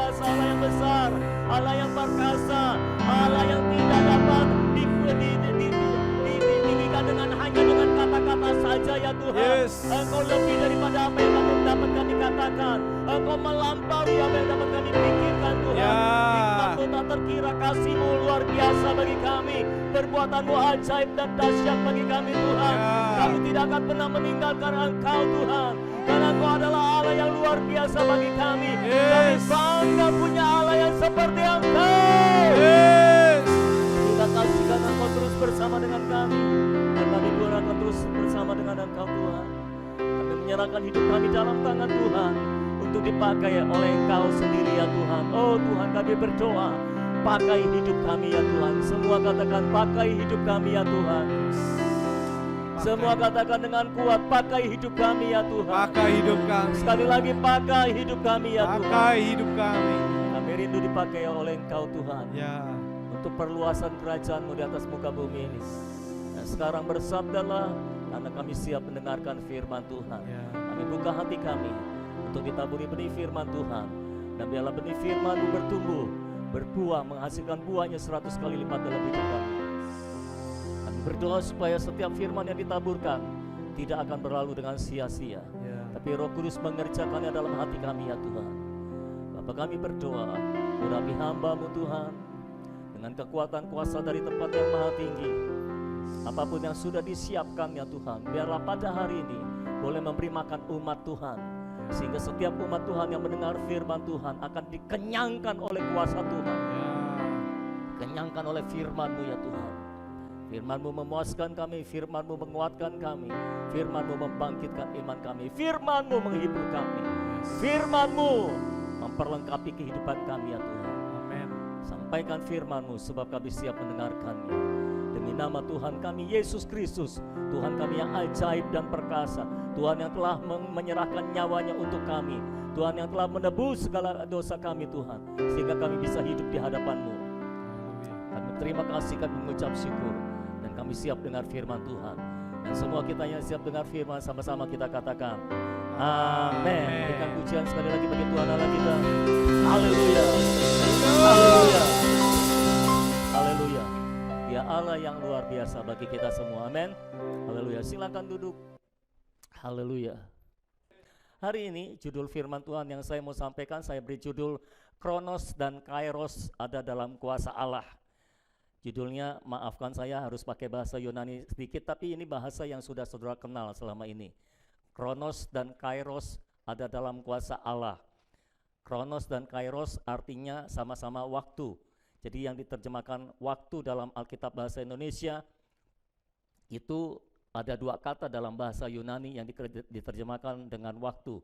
biasa, Allah yang besar, Allah yang perkasa, Allah yang tidak dapat diberikan dengan hanya dengan kata-kata saja ya Tuhan. Yes. Engkau lebih daripada apa yang dapat kami katakan. Engkau melampaui apa yang dapat kami pikirkan Tuhan. Hikmat-Mu tak terkira, kasih-Mu luar biasa bagi kami, perbuatan-Mu ajaib dan dahsyat bagi kami Tuhan. Kami tidak akan pernah meninggalkan Engkau Tuhan, karena Engkau adalah Allah yang luar biasa bagi kami. Kami bangga punya Allah yang seperti Engkau. Kita kasihkan Engkau terus bersama dengan kami, dan kami pun akan terus bersama dengan Engkau Tuhan. Kami menyerahkan hidup kami dalam tangan Tuhan, untuk dipakai oleh Engkau sendiri ya Tuhan. Oh Tuhan, kami berdoa, pakai hidup kami ya Tuhan. Semua katakan pakai hidup kami ya Tuhan. Semua katakan dengan kuat, pakai hidup kami ya Tuhan. Pakai hidup kami. Sekali lagi, pakai hidup kami ya Tuhan. Pakai hidup kami. Kami rindu dipakai oleh Engkau Tuhan, untuk perluasan kerajaan-Mu di atas muka bumi ini. Dan sekarang bersabdalah, karena kami siap mendengarkan firman Tuhan. Kami buka hati kami untuk ditaburi benih firman Tuhan, dan biarlah benih firman-Mu bertumbuh, berbuah, menghasilkan buahnya 100 kali lipat dalam hidup kami. Kami berdoa supaya setiap firman yang ditaburkan tidak akan berlalu dengan sia-sia, tapi Roh Kudus mengerjakannya dalam hati kami ya Tuhan. Bapa, kami berdoa, urapi hamba-Mu Tuhan dengan kekuatan kuasa dari tempat yang maha tinggi. Apapun yang sudah disiapkan ya Tuhan, biarlah pada hari ini boleh memberi makan umat Tuhan, sehingga setiap umat Tuhan yang mendengar firman Tuhan akan dikenyangkan oleh kuasa Tuhan. Kenyangkan oleh firman-Mu ya Tuhan. Firman-Mu memuaskan kami, firman-Mu menguatkan kami, firman-Mu membangkitkan iman kami, firman-Mu menghibur kami, firman-Mu memperlengkapi kehidupan kami ya Tuhan. Amin. Sampaikan firman-Mu sebab kami siap mendengarkannya. Demi nama Tuhan kami Yesus Kristus, Tuhan kami yang ajaib dan perkasa, Tuhan yang telah menyerahkan nyawanya untuk kami, Tuhan yang telah menebus segala dosa kami Tuhan, sehingga kami bisa hidup di hadapan-Mu. Kami terima kasih, kami mengucap syukur, dan kami siap dengar firman Tuhan. Dan semua kita yang siap dengar firman, sama-sama kita katakan amin. Berikan pujian sekali lagi bagi Tuhan Allah kita. Haleluya, haleluya, haleluya. Dia Allah yang luar biasa bagi kita semua, amin. Haleluya, silakan duduk. Haleluya. Hari ini judul firman Tuhan yang saya mau sampaikan, saya beri judul Kronos dan Kairos ada dalam kuasa Allah. Judulnya, maafkan saya harus pakai bahasa Yunani sedikit, tapi ini bahasa yang sudah saudara kenal selama ini. Kronos dan Kairos ada dalam kuasa Allah. Kronos dan Kairos artinya sama-sama waktu. Jadi yang diterjemahkan waktu dalam Alkitab bahasa Indonesia itu ada dua kata dalam bahasa Yunani yang diterjemahkan dengan waktu.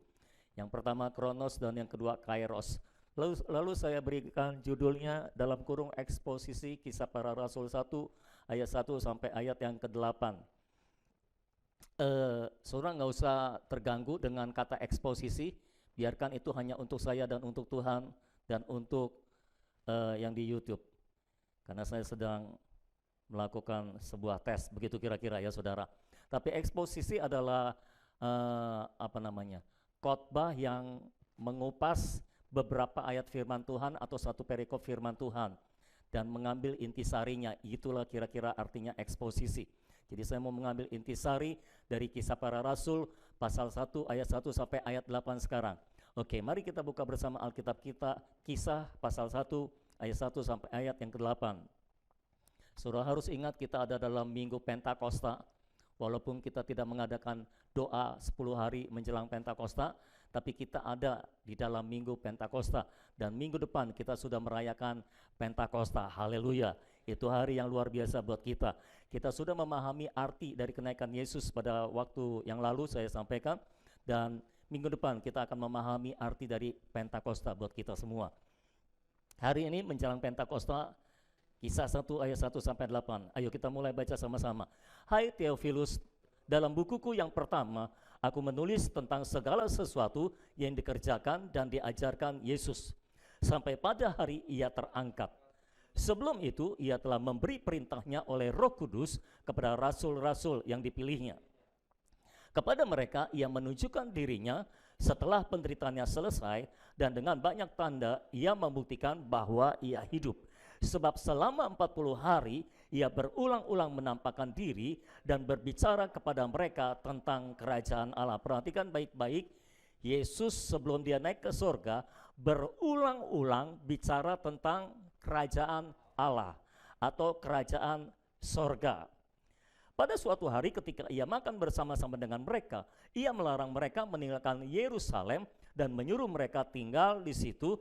Yang pertama Kronos dan yang kedua Kairos. Lalu saya berikan judulnya dalam kurung eksposisi Kisah Para Rasul 1 ayat 1 sampai ayat yang ke-8. Saudara nggak usah terganggu dengan kata eksposisi, biarkan itu hanya untuk saya dan untuk Tuhan dan untuk yang di YouTube, karena saya sedang melakukan sebuah tes, begitu kira-kira ya saudara. Tapi eksposisi adalah khotbah yang mengupas beberapa ayat firman Tuhan atau satu perikop firman Tuhan dan mengambil intisarinya. Itulah kira-kira artinya eksposisi. Jadi saya mau mengambil intisari dari Kisah Para Rasul pasal 1 ayat 1 sampai ayat 8 sekarang. Oke, mari kita buka bersama Alkitab kita, Kisah pasal 1 ayat 1 sampai ayat yang ke-8. Saudara harus ingat kita ada dalam minggu Pentakosta. Walaupun kita tidak mengadakan doa 10 hari menjelang Pentakosta, tapi kita ada di dalam minggu Pentakosta. Dan minggu depan kita sudah merayakan Pentakosta. Haleluya. Itu hari yang luar biasa buat kita. Kita sudah memahami arti dari kenaikan Yesus pada waktu yang lalu saya sampaikan. Dan minggu depan kita akan memahami arti dari Pentakosta buat kita semua. Hari ini menjelang Pentakosta, Kisah 1 ayat 1 sampai 8. Ayo kita mulai baca sama-sama. Hai Theophilus, dalam bukuku yang pertama, aku menulis tentang segala sesuatu yang dikerjakan dan diajarkan Yesus, sampai pada hari ia terangkat. Sebelum itu, ia telah memberi perintahnya oleh Roh Kudus kepada rasul-rasul yang dipilihnya. Kepada mereka ia menunjukkan dirinya Setelah penderitaannya selesai dan dengan banyak tanda, ia membuktikan bahwa ia hidup. Sebab selama 40 hari ia berulang-ulang menampakkan diri dan berbicara kepada mereka tentang kerajaan Allah. Perhatikan baik-baik, Yesus sebelum dia naik ke surga berulang-ulang bicara tentang kerajaan Allah atau kerajaan sorga. Pada suatu hari ketika ia makan bersama-sama dengan mereka, ia melarang mereka meninggalkan Yerusalem dan menyuruh mereka tinggal di situ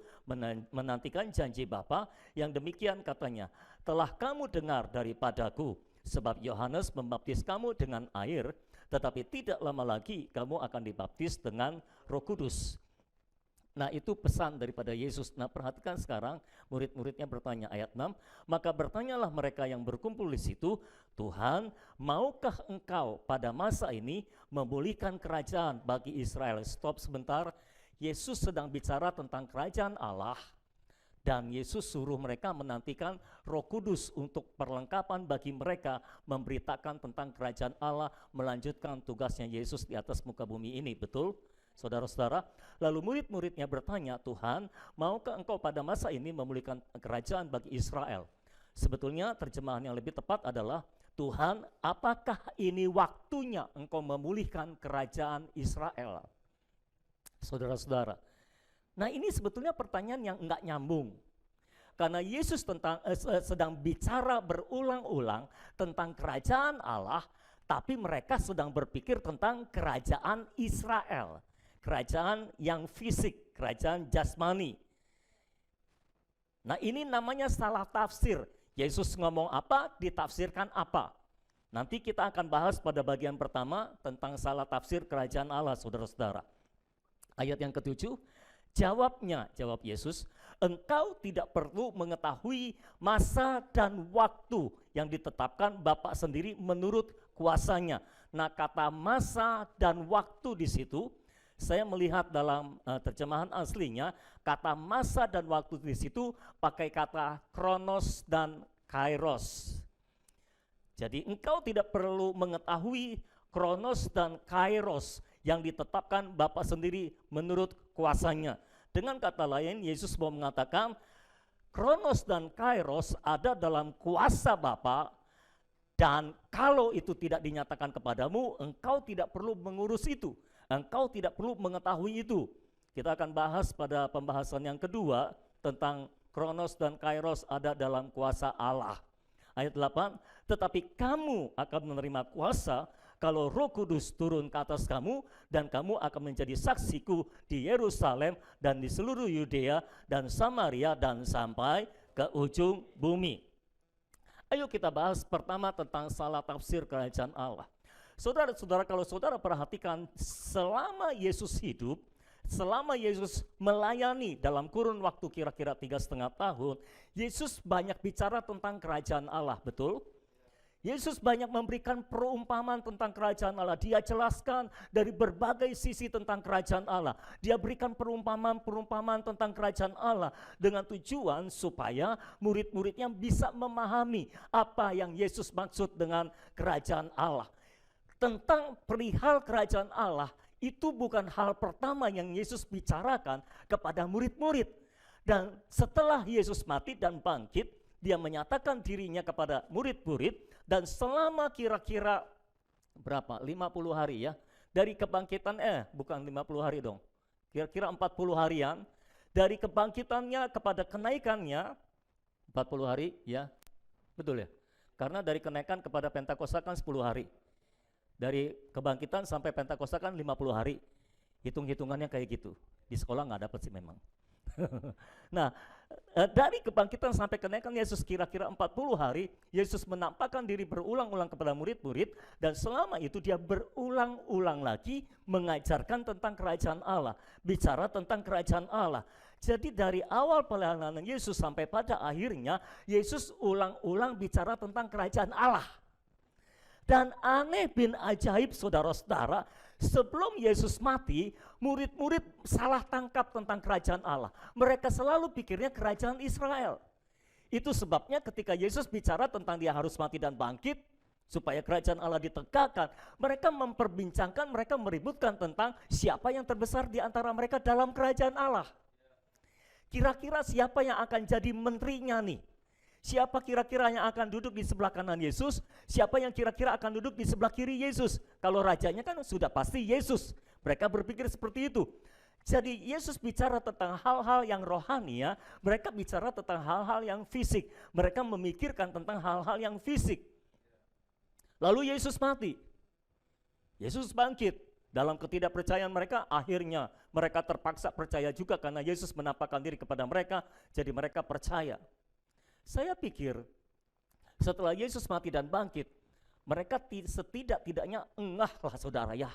menantikan janji Bapa yang demikian katanya, telah kamu dengar daripadaku, sebab Yohanes membaptis kamu dengan air, tetapi tidak lama lagi kamu akan dibaptis dengan Roh Kudus. Nah, itu pesan daripada Yesus. Nah, perhatikan sekarang murid-muridnya bertanya, ayat 6, maka bertanyalah mereka yang berkumpul di situ, Tuhan, maukah engkau pada masa ini memulihkan kerajaan bagi Israel? Stop sebentar, Yesus sedang bicara tentang kerajaan Allah dan Yesus suruh mereka menantikan Roh Kudus untuk perlengkapan bagi mereka memberitakan tentang kerajaan Allah, melanjutkan tugasnya Yesus di atas muka bumi ini, betul? Saudara-saudara, lalu murid-muridnya bertanya, Tuhan, maukah engkau pada masa ini memulihkan kerajaan bagi Israel? Sebetulnya terjemahan yang lebih tepat adalah, Tuhan, apakah ini waktunya engkau memulihkan kerajaan Israel? Saudara-saudara, nah ini sebetulnya pertanyaan yang enggak nyambung. Karena Yesus sedang bicara berulang-ulang tentang kerajaan Allah, tapi mereka sedang berpikir tentang kerajaan Israel. Kerajaan yang fisik, kerajaan jasmani. Nah, ini namanya salah tafsir. Yesus ngomong apa, ditafsirkan apa. Nanti kita akan bahas pada bagian pertama tentang salah tafsir kerajaan Allah, saudara-saudara. Ayat yang ke-7, jawab Yesus, engkau tidak perlu mengetahui masa dan waktu yang ditetapkan Bapa sendiri menurut kuasanya. Nah, kata masa dan waktu di situ, saya melihat dalam terjemahan aslinya, kata masa dan waktu di situ pakai kata kronos dan kairos. Jadi engkau tidak perlu mengetahui kronos dan kairos yang ditetapkan Bapa sendiri menurut kuasanya. Dengan kata lain, Yesus mau mengatakan kronos dan kairos ada dalam kuasa Bapa, dan kalau itu tidak dinyatakan kepadamu, engkau tidak perlu mengurus itu. Engkau tidak perlu mengetahui itu. Kita akan bahas pada pembahasan yang kedua tentang kronos dan kairos ada dalam kuasa Allah. Ayat 8, tetapi kamu akan menerima kuasa kalau Roh Kudus turun ke atas kamu, dan kamu akan menjadi saksiku di Yerusalem dan di seluruh Yudea dan Samaria dan sampai ke ujung bumi. Ayo kita bahas pertama tentang salah tafsir kerajaan Allah. Saudara-saudara, kalau saudara perhatikan, selama Yesus hidup, selama Yesus melayani dalam kurun waktu kira-kira 3,5 tahun, Yesus banyak bicara tentang kerajaan Allah, betul? Yesus banyak memberikan perumpamaan tentang kerajaan Allah. Dia jelaskan dari berbagai sisi tentang kerajaan Allah. Dia berikan perumpamaan tentang kerajaan Allah dengan tujuan supaya murid-muridnya bisa memahami apa yang Yesus maksud dengan kerajaan Allah. Tentang perihal kerajaan Allah, itu bukan hal pertama yang Yesus bicarakan kepada murid-murid. Dan setelah Yesus mati dan bangkit, dia menyatakan dirinya kepada murid-murid, dan selama kira-kira berapa? 50 hari ya. Dari kebangkitan, bukan 50 hari dong. Kira-kira 40 harian. Dari kebangkitannya kepada kenaikannya, 40 hari ya. Betul ya? Karena dari kenaikan kepada Pentakosta kan 10 hari. Dari kebangkitan sampai Pentakosta kan 50 hari. Hitung-hitungannya kayak gitu. Di sekolah nggak dapat sih memang. Nah, dari kebangkitan sampai kenaikan Yesus kira-kira 40 hari, Yesus menampakkan diri berulang-ulang kepada murid-murid, dan selama itu dia berulang-ulang lagi mengajarkan tentang kerajaan Allah, bicara tentang kerajaan Allah. Jadi dari awal pelayanan Yesus sampai pada akhirnya, Yesus ulang-ulang bicara tentang kerajaan Allah. Dan aneh bin ajaib, saudara-saudara, sebelum Yesus mati, murid-murid salah tangkap tentang kerajaan Allah. Mereka selalu pikirnya kerajaan Israel. Itu sebabnya ketika Yesus bicara tentang dia harus mati dan bangkit, supaya kerajaan Allah ditegakkan, mereka memperbincangkan, mereka meributkan tentang siapa yang terbesar di antara mereka dalam kerajaan Allah. Kira-kira siapa yang akan jadi menterinya nih? Siapa kira-kira yang akan duduk di sebelah kanan Yesus? Siapa yang kira-kira akan duduk di sebelah kiri Yesus? Kalau rajanya kan sudah pasti Yesus. Mereka berpikir seperti itu. Jadi Yesus bicara tentang hal-hal yang rohani ya, mereka bicara tentang hal-hal yang fisik. Mereka memikirkan tentang hal-hal yang fisik. Lalu Yesus mati. Yesus bangkit. Dalam ketidakpercayaan mereka, akhirnya mereka terpaksa percaya juga karena Yesus menampakkan diri kepada mereka, jadi mereka percaya. Saya pikir setelah Yesus mati dan bangkit, mereka setidak-tidaknya engah lah saudara ya.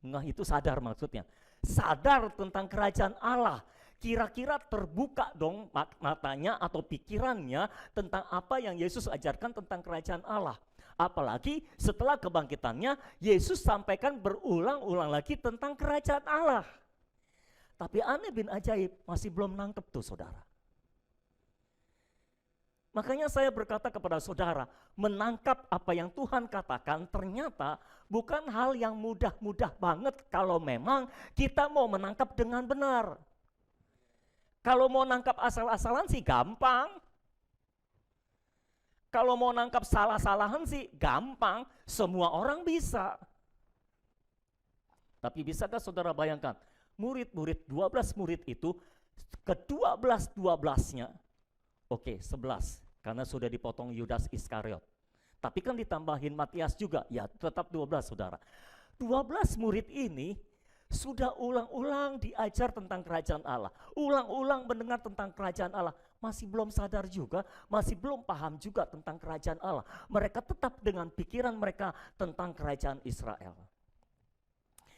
Engah itu sadar maksudnya. Sadar tentang kerajaan Allah. Kira-kira terbuka dong matanya atau pikirannya tentang apa yang Yesus ajarkan tentang kerajaan Allah. Apalagi setelah kebangkitannya, Yesus sampaikan berulang-ulang lagi tentang kerajaan Allah. Tapi aneh bin ajaib, masih belum nangkep tuh saudara. Makanya saya berkata kepada saudara, menangkap apa yang Tuhan katakan ternyata bukan hal yang mudah-mudah banget kalau memang kita mau menangkap dengan benar. Kalau mau nangkap asal-asalan sih gampang. Kalau mau nangkap salah-salahan sih gampang, semua orang bisa. Tapi bisakah saudara bayangkan, murid-murid, 12 murid itu, ke-12-12-nya, oke 11, karena sudah dipotong Yudas Iskariot. Tapi kan ditambahin Matias juga, ya tetap 12 saudara. 12 murid ini sudah ulang-ulang diajar tentang kerajaan Allah, ulang-ulang mendengar tentang kerajaan Allah, masih belum sadar juga, masih belum paham juga tentang kerajaan Allah. Mereka tetap dengan pikiran mereka tentang kerajaan Israel.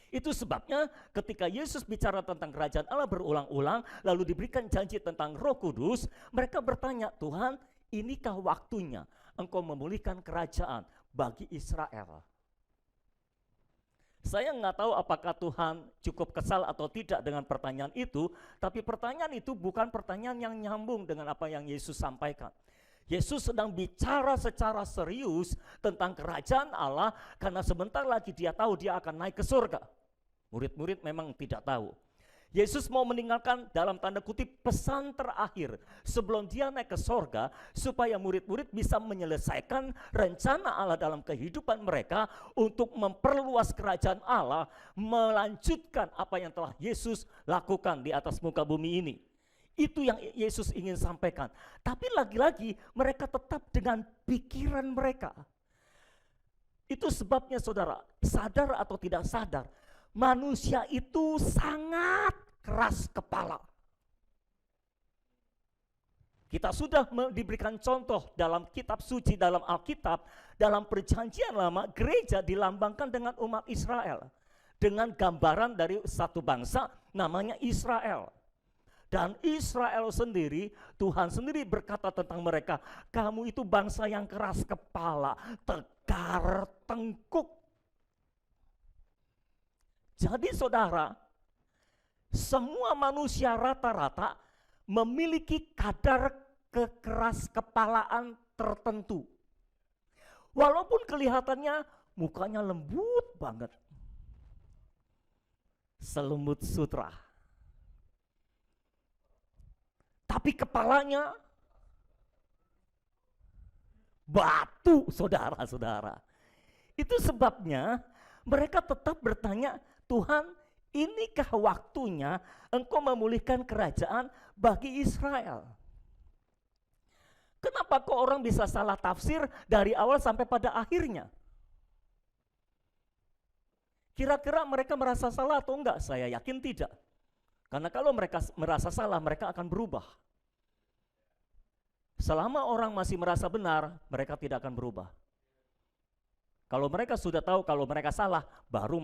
Itu sebabnya ketika Yesus bicara tentang kerajaan Allah berulang-ulang, lalu diberikan janji tentang Roh Kudus, mereka bertanya, Tuhan, inikah waktunya Engkau memulihkan kerajaan bagi Israel? Saya nggak tahu apakah Tuhan cukup kesal atau tidak dengan pertanyaan itu, tapi pertanyaan itu bukan pertanyaan yang nyambung dengan apa yang Yesus sampaikan. Yesus sedang bicara secara serius tentang kerajaan Allah karena sebentar lagi dia tahu dia akan naik ke surga. Murid-murid memang tidak tahu. Yesus mau meninggalkan dalam tanda kutip pesan terakhir sebelum dia naik ke sorga supaya murid-murid bisa menyelesaikan rencana Allah dalam kehidupan mereka untuk memperluas kerajaan Allah, melanjutkan apa yang telah Yesus lakukan di atas muka bumi ini. Itu yang Yesus ingin sampaikan. Tapi lagi-lagi mereka tetap dengan pikiran mereka. Itu sebabnya saudara, sadar atau tidak sadar, manusia itu sangat keras kepala. Kita sudah diberikan contoh dalam kitab suci, dalam Alkitab, dalam perjanjian lama, gereja dilambangkan dengan umat Israel. Dengan gambaran dari satu bangsa namanya Israel. Dan Israel sendiri, Tuhan sendiri berkata tentang mereka, kamu itu bangsa yang keras kepala, tegar tengkuk. Jadi saudara, semua manusia rata-rata memiliki kadar kekeras kepalaan tertentu. Walaupun kelihatannya mukanya lembut banget. Selembut sutra. Tapi kepalanya batu, saudara-saudara. Itu sebabnya mereka tetap bertanya, Tuhan, inikah waktunya Engkau memulihkan kerajaan bagi Israel? Kenapa kok orang bisa salah tafsir dari awal sampai pada akhirnya? Kira-kira mereka merasa salah atau enggak? Saya yakin tidak. Karena kalau mereka merasa salah, mereka akan berubah. Selama orang masih merasa benar, mereka tidak akan berubah. Kalau mereka sudah tahu kalau mereka salah, baru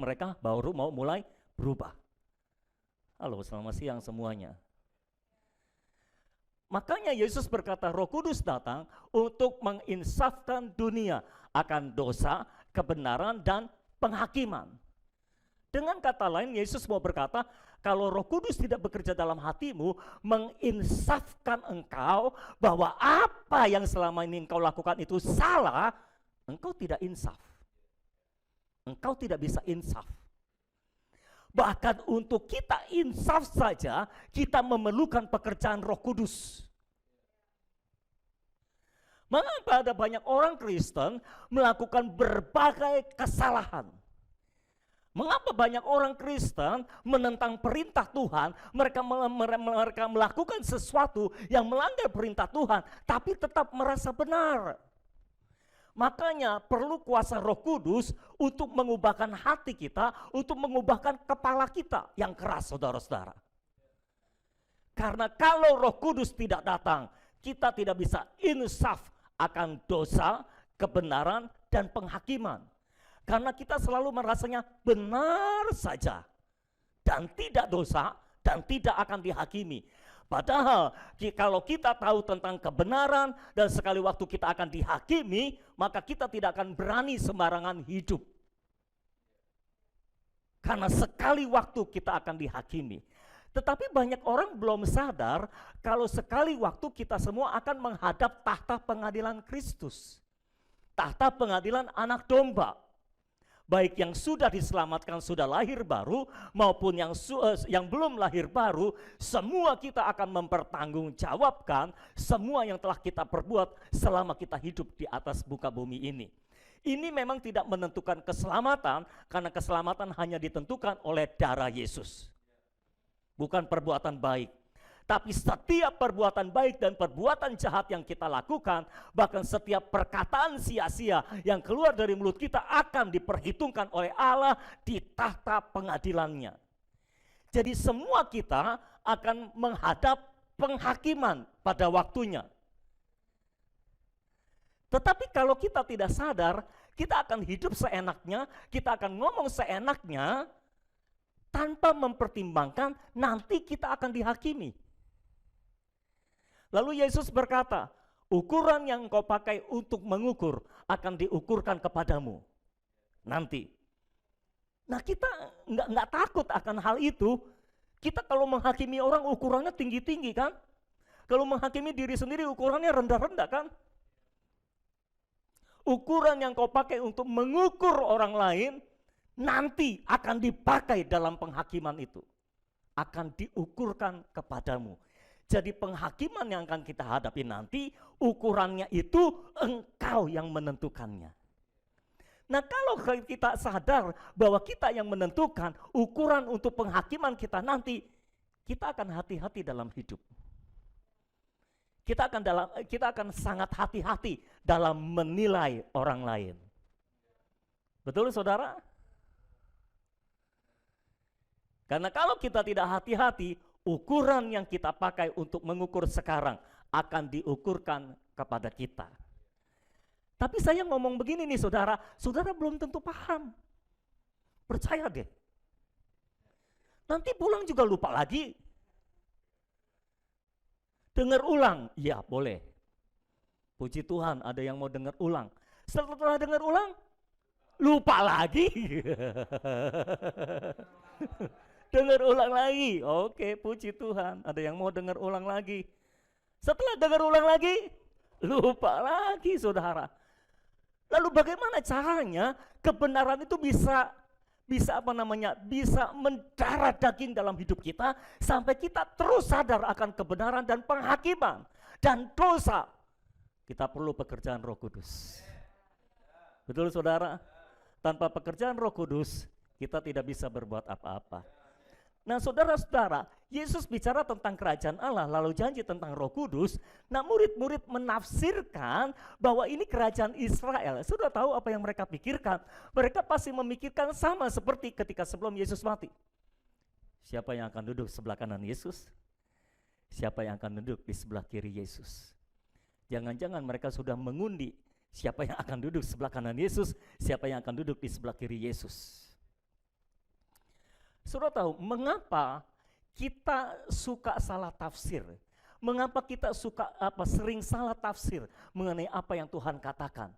mau mulai berubah. Halo, selamat siang semuanya. Makanya Yesus berkata, Roh Kudus datang untuk menginsafkan dunia akan dosa, kebenaran, dan penghakiman. Dengan kata lain, Yesus mau berkata, kalau Roh Kudus tidak bekerja dalam hatimu, menginsafkan engkau bahwa apa yang selama ini engkau lakukan itu salah, engkau tidak insaf. Engkau tidak bisa insaf. Bahkan untuk kita insaf saja, kita memerlukan pekerjaan Roh Kudus. Mengapa ada banyak orang Kristen melakukan berbagai kesalahan? Mengapa banyak orang Kristen menentang perintah Tuhan, mereka melakukan sesuatu yang melanggar perintah Tuhan, tapi tetap merasa benar? Makanya perlu kuasa Roh Kudus untuk mengubahkan hati kita, untuk mengubahkan kepala kita yang keras, saudara-saudara. Karena kalau Roh Kudus tidak datang, kita tidak bisa insaf akan dosa, kebenaran, dan penghakiman. Karena kita selalu merasanya benar saja dan tidak dosa dan tidak akan dihakimi. Padahal kalau kita tahu tentang kebenaran dan sekali waktu kita akan dihakimi, maka kita tidak akan berani sembarangan hidup. Karena sekali waktu kita akan dihakimi. Tetapi banyak orang belum sadar kalau sekali waktu kita semua akan menghadap tahta pengadilan Kristus. Tahta pengadilan anak domba. Baik yang sudah diselamatkan, sudah lahir baru, maupun yang belum lahir baru, semua kita akan mempertanggungjawabkan semua yang telah kita perbuat selama kita hidup di atas muka bumi ini. Ini memang tidak menentukan keselamatan, karena keselamatan hanya ditentukan oleh darah Yesus. Bukan perbuatan baik. Tapi setiap perbuatan baik dan perbuatan jahat yang kita lakukan, bahkan setiap perkataan sia-sia yang keluar dari mulut kita akan diperhitungkan oleh Allah di tahta pengadilannya. Jadi semua kita akan menghadap penghakiman pada waktunya. Tetapi kalau kita tidak sadar, kita akan hidup seenaknya, kita akan ngomong seenaknya, tanpa mempertimbangkan nanti kita akan dihakimi. Lalu Yesus berkata, ukuran yang kau pakai untuk mengukur akan diukurkan kepadamu nanti. Nah kita nggak takut akan hal itu. Kita kalau menghakimi orang ukurannya tinggi-tinggi kan? Kalau menghakimi diri sendiri ukurannya rendah-rendah kan? Ukuran yang kau pakai untuk mengukur orang lain nanti akan dipakai dalam penghakiman itu. Akan diukurkan kepadamu. Jadi penghakiman yang akan kita hadapi nanti, ukurannya itu engkau yang menentukannya. Nah kalau kita sadar bahwa kita yang menentukan ukuran untuk penghakiman kita nanti, kita akan hati-hati dalam hidup. Kita akan sangat hati-hati dalam menilai orang lain. Betul saudara? Karena kalau kita tidak hati-hati, ukuran yang kita pakai untuk mengukur sekarang akan diukurkan kepada kita. Tapi saya ngomong begini nih saudara, saudara belum tentu paham. Percaya deh. Nanti pulang juga lupa lagi. Dengar ulang, ya boleh. Puji Tuhan ada yang mau dengar ulang. Setelah dengar ulang, lupa lagi. Dengar ulang lagi, oke, puji Tuhan. Ada yang mau dengar ulang lagi. Setelah dengar ulang lagi, lupa lagi saudara. Lalu bagaimana caranya kebenaran itu bisa mendarah daging dalam hidup kita sampai kita terus sadar akan kebenaran dan penghakiman dan dosa. Kita perlu pekerjaan Roh Kudus. Betul saudara? Tanpa pekerjaan Roh Kudus kita tidak bisa berbuat apa-apa. Nah saudara-saudara, Yesus bicara tentang kerajaan Allah lalu janji tentang Roh Kudus. Nah murid-murid menafsirkan bahwa ini kerajaan Israel. Sudah tahu apa yang mereka pikirkan? Mereka pasti memikirkan sama seperti ketika sebelum Yesus mati. Siapa yang akan duduk sebelah kanan Yesus? Siapa yang akan duduk di sebelah kiri Yesus? Jangan-jangan mereka sudah mengundi siapa yang akan duduk sebelah kanan Yesus, siapa yang akan duduk di sebelah kiri Yesus. Saudara tahu mengapa kita suka salah tafsir? Mengapa kita sering salah tafsir mengenai apa yang Tuhan katakan?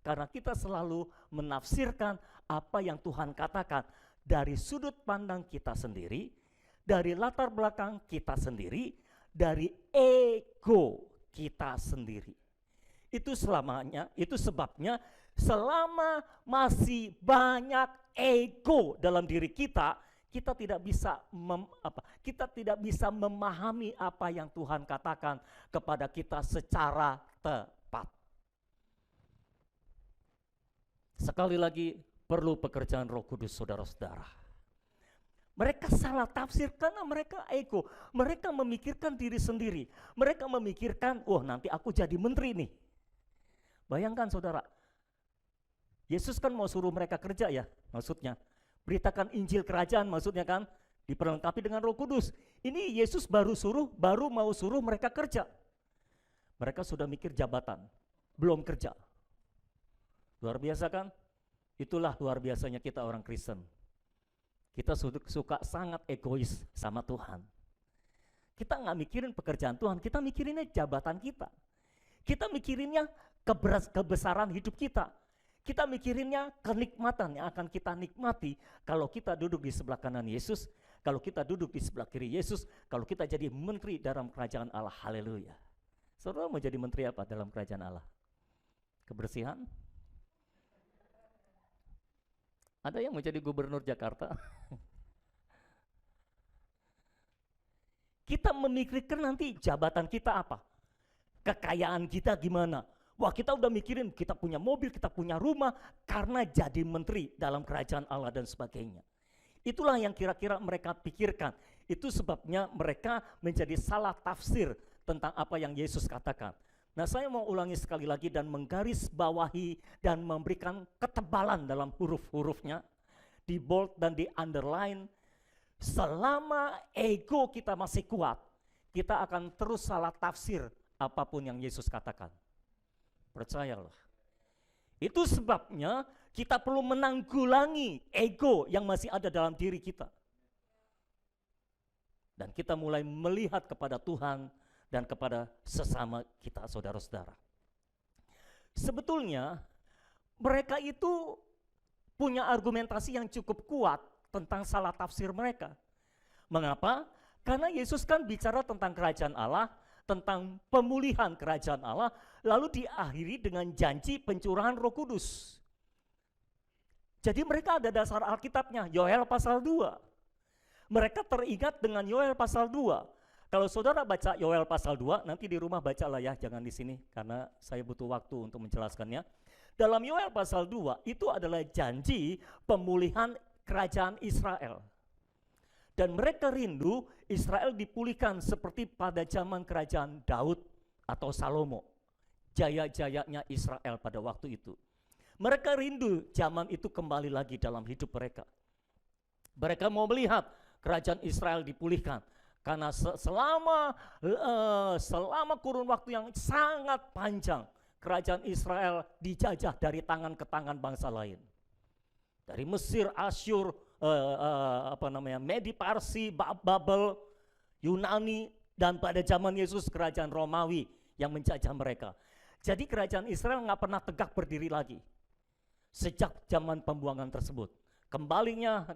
Karena kita selalu menafsirkan apa yang Tuhan katakan dari sudut pandang kita sendiri, dari latar belakang kita sendiri, dari ego kita sendiri. Itu sebabnya Selama masih banyak ego dalam diri kita, kita tidak bisa kita tidak bisa memahami apa yang Tuhan katakan kepada kita secara tepat. Sekali lagi, perlu pekerjaan Roh Kudus, saudara-saudara. Mereka salah tafsir karena mereka ego. Mereka memikirkan diri sendiri. Mereka memikirkan, nanti aku jadi menteri nih. Bayangkan saudara, Yesus kan mau suruh mereka kerja ya, maksudnya. Beritakan Injil kerajaan maksudnya kan, diperlengkapi dengan Roh Kudus. Ini Yesus baru mau suruh mereka kerja. Mereka sudah mikir jabatan, belum kerja. Luar biasa kan? Itulah luar biasanya kita orang Kristen. Kita suka sangat egois sama Tuhan. Kita nggak mikirin pekerjaan Tuhan, kita mikirinnya jabatan kita. Kita mikirinnya kebesaran hidup kita. Kita mikirinnya kenikmatan yang akan kita nikmati kalau kita duduk di sebelah kanan Yesus, kalau kita duduk di sebelah kiri Yesus, kalau kita jadi menteri dalam kerajaan Allah. Haleluya. Saudara mau jadi menteri apa dalam kerajaan Allah? Kebersihan? Ada yang mau jadi gubernur Jakarta? Kita memikirkan nanti jabatan kita apa? Kekayaan kita gimana? Wah, kita udah mikirin kita punya mobil, kita punya rumah karena jadi menteri dalam kerajaan Allah dan sebagainya. Itulah yang kira-kira mereka pikirkan. Itu sebabnya mereka menjadi salah tafsir tentang apa yang Yesus katakan. Nah, saya mau ulangi sekali lagi dan menggarisbawahi dan memberikan ketebalan dalam huruf-hurufnya, di bold dan di underline. Selama ego kita masih kuat, kita akan terus salah tafsir apapun yang Yesus katakan. Percayalah. Itu sebabnya kita perlu menanggulangi ego yang masih ada dalam diri kita. Dan kita mulai melihat kepada Tuhan dan kepada sesama kita, saudara-saudara. Sebetulnya mereka itu punya argumentasi yang cukup kuat tentang salah tafsir mereka. Mengapa? Karena Yesus kan bicara tentang kerajaan Allah, tentang pemulihan kerajaan Allah, lalu diakhiri dengan janji pencurahan Roh Kudus. Jadi mereka ada dasar Alkitabnya, Yoel pasal 2. Mereka teringat dengan Yoel pasal 2. Kalau saudara baca Yoel pasal 2, nanti di rumah bacalah ya, jangan di sini karena saya butuh waktu untuk menjelaskannya. Dalam Yoel pasal 2 itu adalah janji pemulihan kerajaan Israel. Dan mereka rindu Israel dipulihkan seperti pada zaman kerajaan Daud atau Salomo. Jaya-jayanya Israel pada waktu itu. Mereka rindu zaman itu kembali lagi dalam hidup mereka. Mereka mau melihat kerajaan Israel dipulihkan. Karena selama kurun waktu yang sangat panjang, kerajaan Israel dijajah dari tangan ke tangan bangsa lain. Dari Mesir, Asyur, Medi, Parsi, Babel, Yunani, dan pada zaman Yesus kerajaan Romawi yang menjajah mereka. Jadi kerajaan Israel nggak pernah tegak berdiri lagi sejak zaman pembuangan tersebut. Kembalinya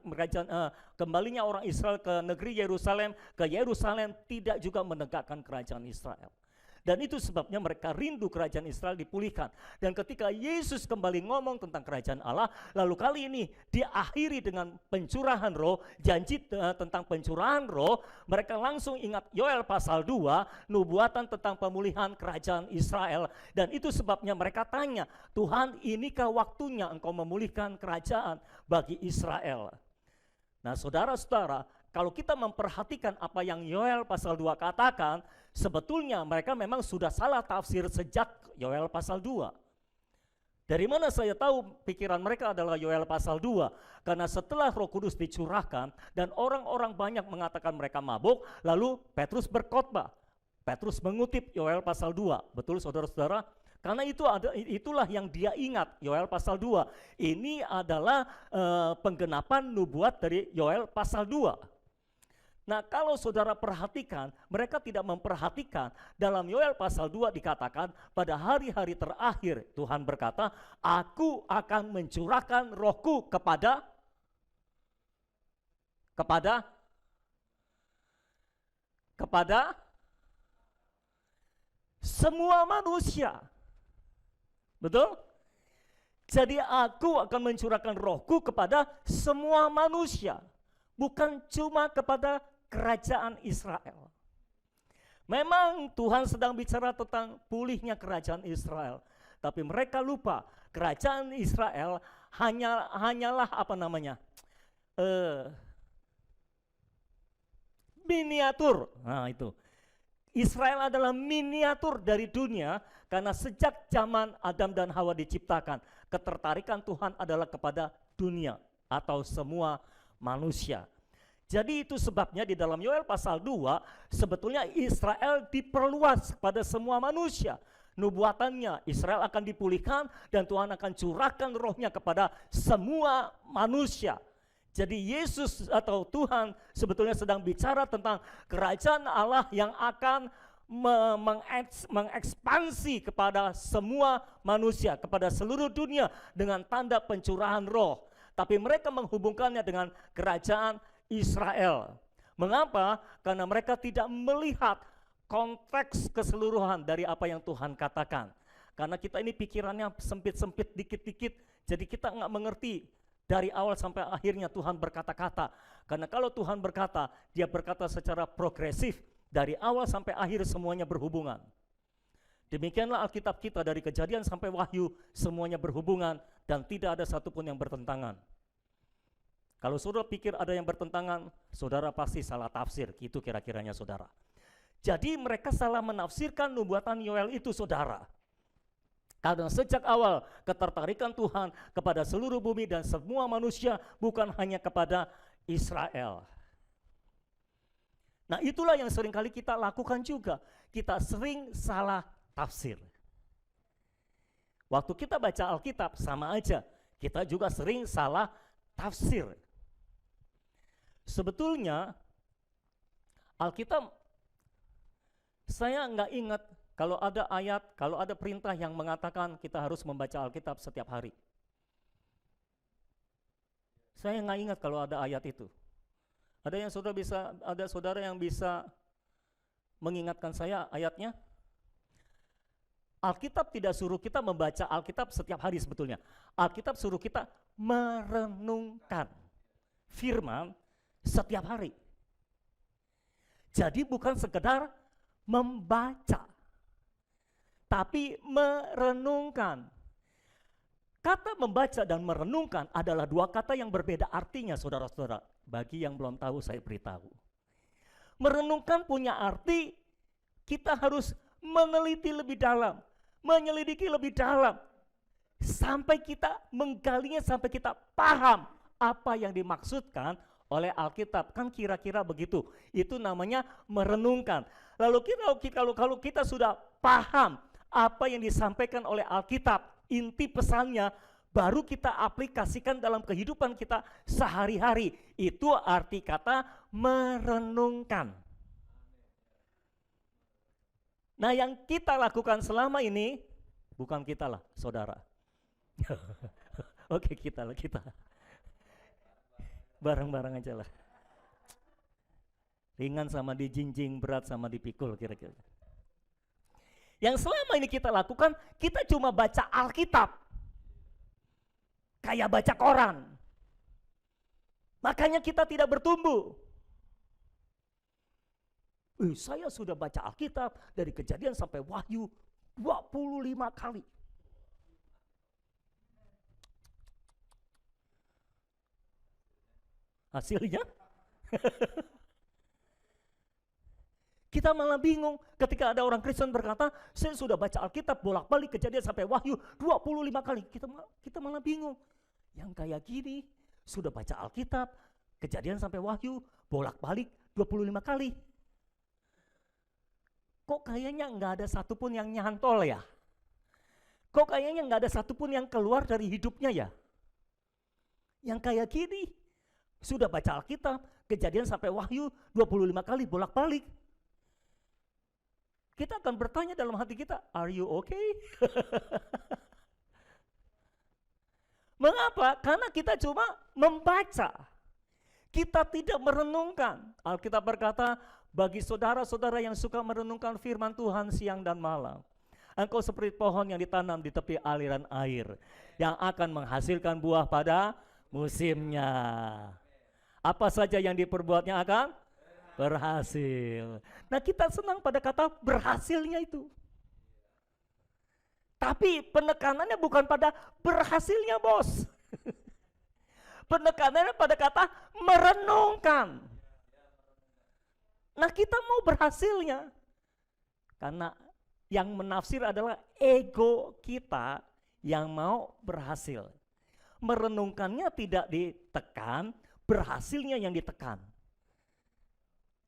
orang Israel ke negeri Yerusalem, tidak juga menegakkan kerajaan Israel. Dan itu sebabnya mereka rindu kerajaan Israel dipulihkan. Dan ketika Yesus kembali ngomong tentang kerajaan Allah, lalu kali ini diakhiri dengan pencurahan roh, janji tentang pencurahan roh, mereka langsung ingat Yoel pasal 2, nubuatan tentang pemulihan kerajaan Israel. Dan itu sebabnya mereka tanya, Tuhan, inikah waktunya engkau memulihkan kerajaan bagi Israel? Nah, saudara-saudara, kalau kita memperhatikan apa yang Yoel pasal 2 katakan, sebetulnya mereka memang sudah salah tafsir sejak Yoel pasal 2. Dari mana saya tahu pikiran mereka adalah Yoel pasal 2? Karena setelah Roh Kudus dicurahkan dan orang-orang banyak mengatakan mereka mabuk, lalu Petrus berkhotbah. Petrus mengutip Yoel pasal 2. Betul saudara-saudara? Karena itulah yang dia ingat, Yoel pasal 2. Ini adalah penggenapan nubuat dari Yoel pasal 2. Nah, kalau saudara perhatikan, mereka tidak memperhatikan dalam Yoel pasal 2 dikatakan pada hari-hari terakhir Tuhan berkata, aku akan mencurahkan rohku kepada semua manusia. Betul? Jadi aku akan mencurahkan rohku kepada semua manusia, bukan cuma kepada kerajaan Israel. Memang Tuhan sedang bicara tentang pulihnya kerajaan Israel, tapi mereka lupa kerajaan Israel hanyalah miniatur. Nah itu, Israel adalah miniatur dari dunia, karena sejak zaman Adam dan Hawa diciptakan, ketertarikan Tuhan adalah kepada dunia atau semua manusia. Jadi itu sebabnya di dalam Yoel pasal 2, sebetulnya Israel diperluas kepada semua manusia. Nubuatannya, Israel akan dipulihkan dan Tuhan akan curahkan rohnya kepada semua manusia. Jadi Yesus atau Tuhan sebetulnya sedang bicara tentang kerajaan Allah yang akan mengekspansi kepada semua manusia, kepada seluruh dunia dengan tanda pencurahan roh. Tapi mereka menghubungkannya dengan kerajaan Israel. Mengapa? Karena mereka tidak melihat konteks keseluruhan dari apa yang Tuhan katakan. Karena kita ini pikirannya sempit-sempit dikit-dikit, jadi kita nggak mengerti dari awal sampai akhirnya Tuhan berkata-kata. Karena kalau Tuhan berkata, dia berkata secara progresif, dari awal sampai akhir semuanya berhubungan. Demikianlah Alkitab kita dari Kejadian sampai Wahyu, semuanya berhubungan dan tidak ada satupun yang bertentangan. Kalau saudara pikir ada yang bertentangan, saudara pasti salah tafsir, gitu kira-kiranya saudara. Jadi mereka salah menafsirkan nubuatan Yoel itu saudara. Karena sejak awal ketertarikan Tuhan kepada seluruh bumi dan semua manusia, bukan hanya kepada Israel. Nah itulah yang seringkali kita lakukan juga. Kita sering salah tafsir. Waktu kita baca Alkitab sama aja, kita juga sering salah tafsir. Sebetulnya Alkitab, saya nggak ingat kalau ada ayat, kalau ada perintah yang mengatakan kita harus membaca Alkitab setiap hari. Saya nggak ingat kalau ada ayat itu. Ada saudara yang bisa mengingatkan saya ayatnya? Alkitab tidak suruh kita membaca Alkitab setiap hari sebetulnya. Alkitab suruh kita merenungkan firman setiap hari. Jadi bukan sekedar membaca, tapi merenungkan. Kata membaca dan merenungkan adalah dua kata yang berbeda artinya, saudara-saudara. Bagi yang belum tahu, saya beritahu. Merenungkan punya arti kita harus meneliti lebih dalam, menyelidiki lebih dalam, sampai kita menggalinya, sampai kita paham apa yang dimaksudkan oleh Alkitab. Kan kira-kira begitu. Itu namanya merenungkan. Lalu kalau kita sudah paham apa yang disampaikan oleh Alkitab, inti pesannya, baru kita aplikasikan dalam kehidupan kita sehari-hari. Itu arti kata merenungkan. Nah yang kita lakukan selama ini, bukan kita lah saudara. Oke kita. Bareng-bareng aja lah. Ringan sama dijinjing, berat sama dipikul kira-kira. Yang selama ini kita lakukan, kita cuma baca Alkitab. Kayak baca koran. Makanya kita tidak bertumbuh. Saya sudah baca Alkitab dari Kejadian sampai Wahyu 25 kali. Hasilnya? Kita malah bingung ketika ada orang Kristen berkata, saya sudah baca Alkitab bolak-balik Kejadian sampai Wahyu 25 kali. Kita malah bingung. Yang kayak gini sudah baca Alkitab Kejadian sampai Wahyu bolak-balik 25 kali. Kok kayaknya nggak ada satupun yang nyantol ya? Kok kayaknya nggak ada satupun yang keluar dari hidupnya ya? Yang kayak gini sudah baca Alkitab Kejadian sampai Wahyu 25 kali bolak-balik. Kita akan bertanya dalam hati kita, are you okay? Mengapa? Karena kita cuma membaca. Kita tidak merenungkan. Alkitab berkata, bagi saudara-saudara yang suka merenungkan firman Tuhan siang dan malam, Engkau seperti pohon yang ditanam di tepi aliran air, yang akan menghasilkan buah pada musimnya. Apa saja yang diperbuatnya akan berhasil. Nah, kita senang pada kata berhasilnya itu. Tapi penekanannya bukan pada berhasilnya, bos. Penekanannya pada kata merenungkan. Nah, kita mau berhasilnya. Karena yang menafsir adalah ego kita yang mau berhasil. Merenungkannya tidak ditekan, berhasilnya yang ditekan.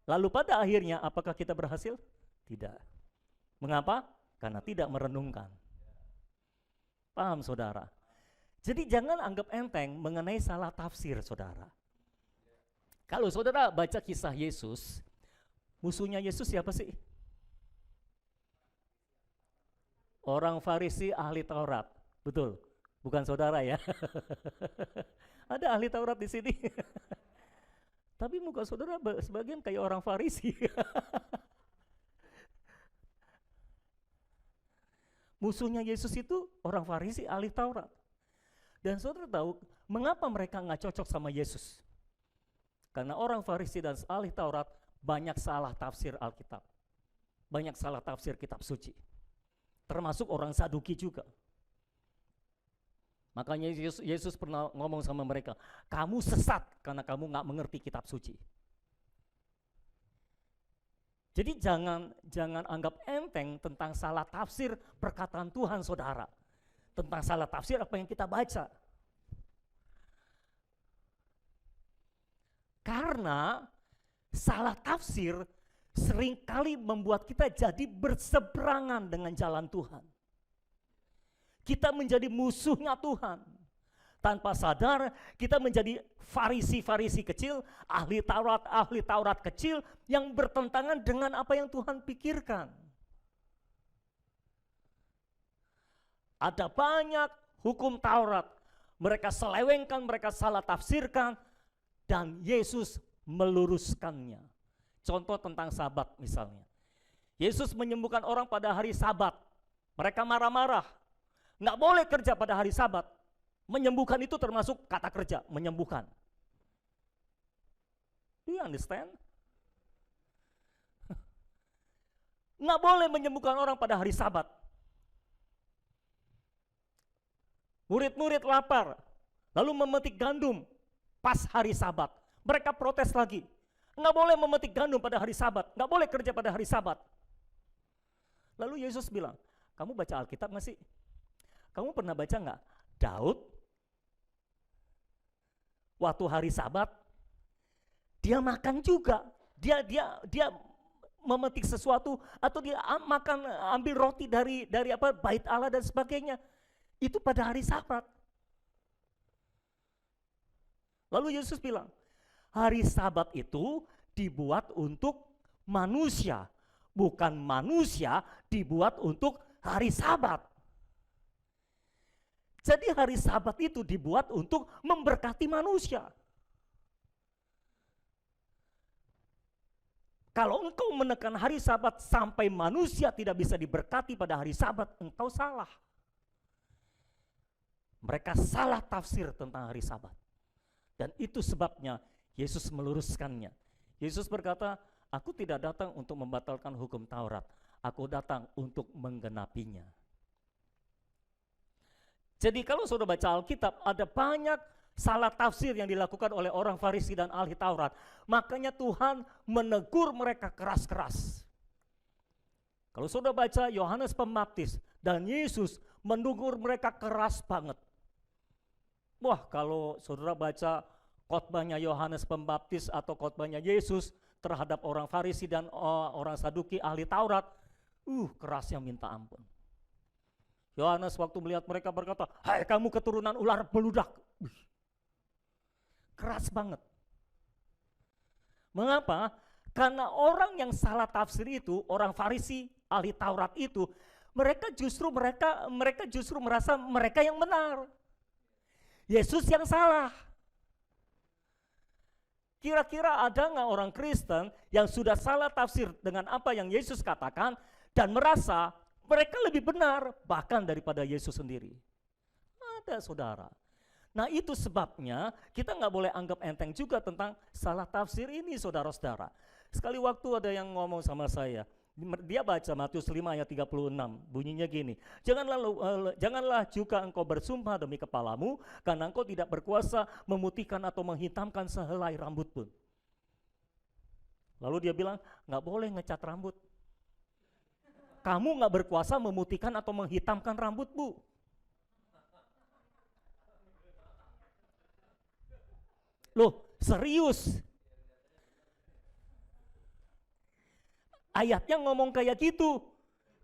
Lalu pada akhirnya apakah kita berhasil? Tidak. Mengapa? Karena tidak merenungkan. Paham, saudara? Jadi jangan anggap enteng mengenai salah tafsir, saudara. Kalau saudara baca kisah Yesus, musuhnya Yesus siapa sih? Orang Farisi ahli Taurat. Betul, bukan saudara ya. Ada ahli Taurat di sini. Tapi muka saudara sebagian kayak orang Farisi. Musuhnya Yesus itu orang Farisi ahli Taurat. Dan saudara tahu mengapa mereka nggak cocok sama Yesus? Karena orang Farisi dan ahli Taurat banyak salah tafsir Alkitab. Banyak salah tafsir kitab suci. Termasuk orang Saduki juga. Makanya Yesus pernah ngomong sama mereka, kamu sesat karena kamu nggak mengerti kitab suci. Jadi jangan anggap enteng tentang salah tafsir perkataan Tuhan, saudara. Tentang salah tafsir apa yang kita baca. Karena salah tafsir seringkali membuat kita jadi berseberangan dengan jalan Tuhan. Kita menjadi musuhnya Tuhan. Tanpa sadar kita menjadi Farisi-Farisi kecil, ahli Taurat kecil yang bertentangan dengan apa yang Tuhan pikirkan. Ada banyak hukum Taurat, mereka selewengkan, mereka salah tafsirkan, dan Yesus meluruskannya. Contoh tentang Sabat misalnya. Yesus menyembuhkan orang pada hari Sabat. Mereka marah-marah. Nggak boleh kerja pada hari Sabat. Menyembuhkan itu termasuk kata kerja, menyembuhkan. Do you understand? Nggak boleh menyembuhkan orang pada hari Sabat. Murid-murid lapar, lalu memetik gandum pas hari Sabat. Mereka protes lagi. Nggak boleh memetik gandum pada hari Sabat, nggak boleh kerja pada hari Sabat. Lalu Yesus bilang, kamu baca Alkitab nggak sih? Kamu pernah baca nggak? Daud waktu hari Sabat dia makan juga. Dia memetik sesuatu atau dia makan, ambil roti dari bait Allah dan sebagainya. Itu pada hari Sabat. Lalu Yesus bilang, hari Sabat itu dibuat untuk manusia, bukan manusia dibuat untuk hari Sabat. Jadi hari Sabat itu dibuat untuk memberkati manusia. Kalau engkau menekan hari Sabat sampai manusia tidak bisa diberkati pada hari Sabat, engkau salah. Mereka salah tafsir tentang hari Sabat. Dan itu sebabnya Yesus meluruskannya. Yesus berkata, aku tidak datang untuk membatalkan hukum Taurat, aku datang untuk menggenapinya. Jadi kalau saudara baca Alkitab, ada banyak salah tafsir yang dilakukan oleh orang Farisi dan ahli Taurat. Makanya Tuhan menegur mereka keras-keras. Kalau saudara baca Yohanes Pembaptis dan Yesus menegur mereka keras banget. Wah, kalau saudara baca khotbahnya Yohanes Pembaptis atau khotbahnya Yesus terhadap orang Farisi dan orang Saduki ahli Taurat, kerasnya minta ampun. Yohanes waktu melihat mereka berkata, hai kamu keturunan ular beludak. Keras banget. Mengapa? Karena orang yang salah tafsir itu, orang Farisi, ahli Taurat itu, mereka justru merasa mereka yang benar. Yesus yang salah. Kira-kira ada nggak orang Kristen yang sudah salah tafsir dengan apa yang Yesus katakan dan merasa Mereka lebih benar bahkan daripada Yesus sendiri. Ada saudara. Nah itu sebabnya kita nggak boleh anggap enteng juga tentang salah tafsir ini saudara-saudara. Sekali waktu ada yang ngomong sama saya, dia baca Matius 5 ayat 36, bunyinya gini, janganlah juga engkau bersumpah demi kepalamu, karena engkau tidak berkuasa memutihkan atau menghitamkan sehelai rambut pun. Lalu dia bilang, nggak boleh ngecat rambut. Kamu nggak berkuasa memutihkan atau menghitamkan rambutmu. Loh, serius? Ayatnya ngomong kayak gitu.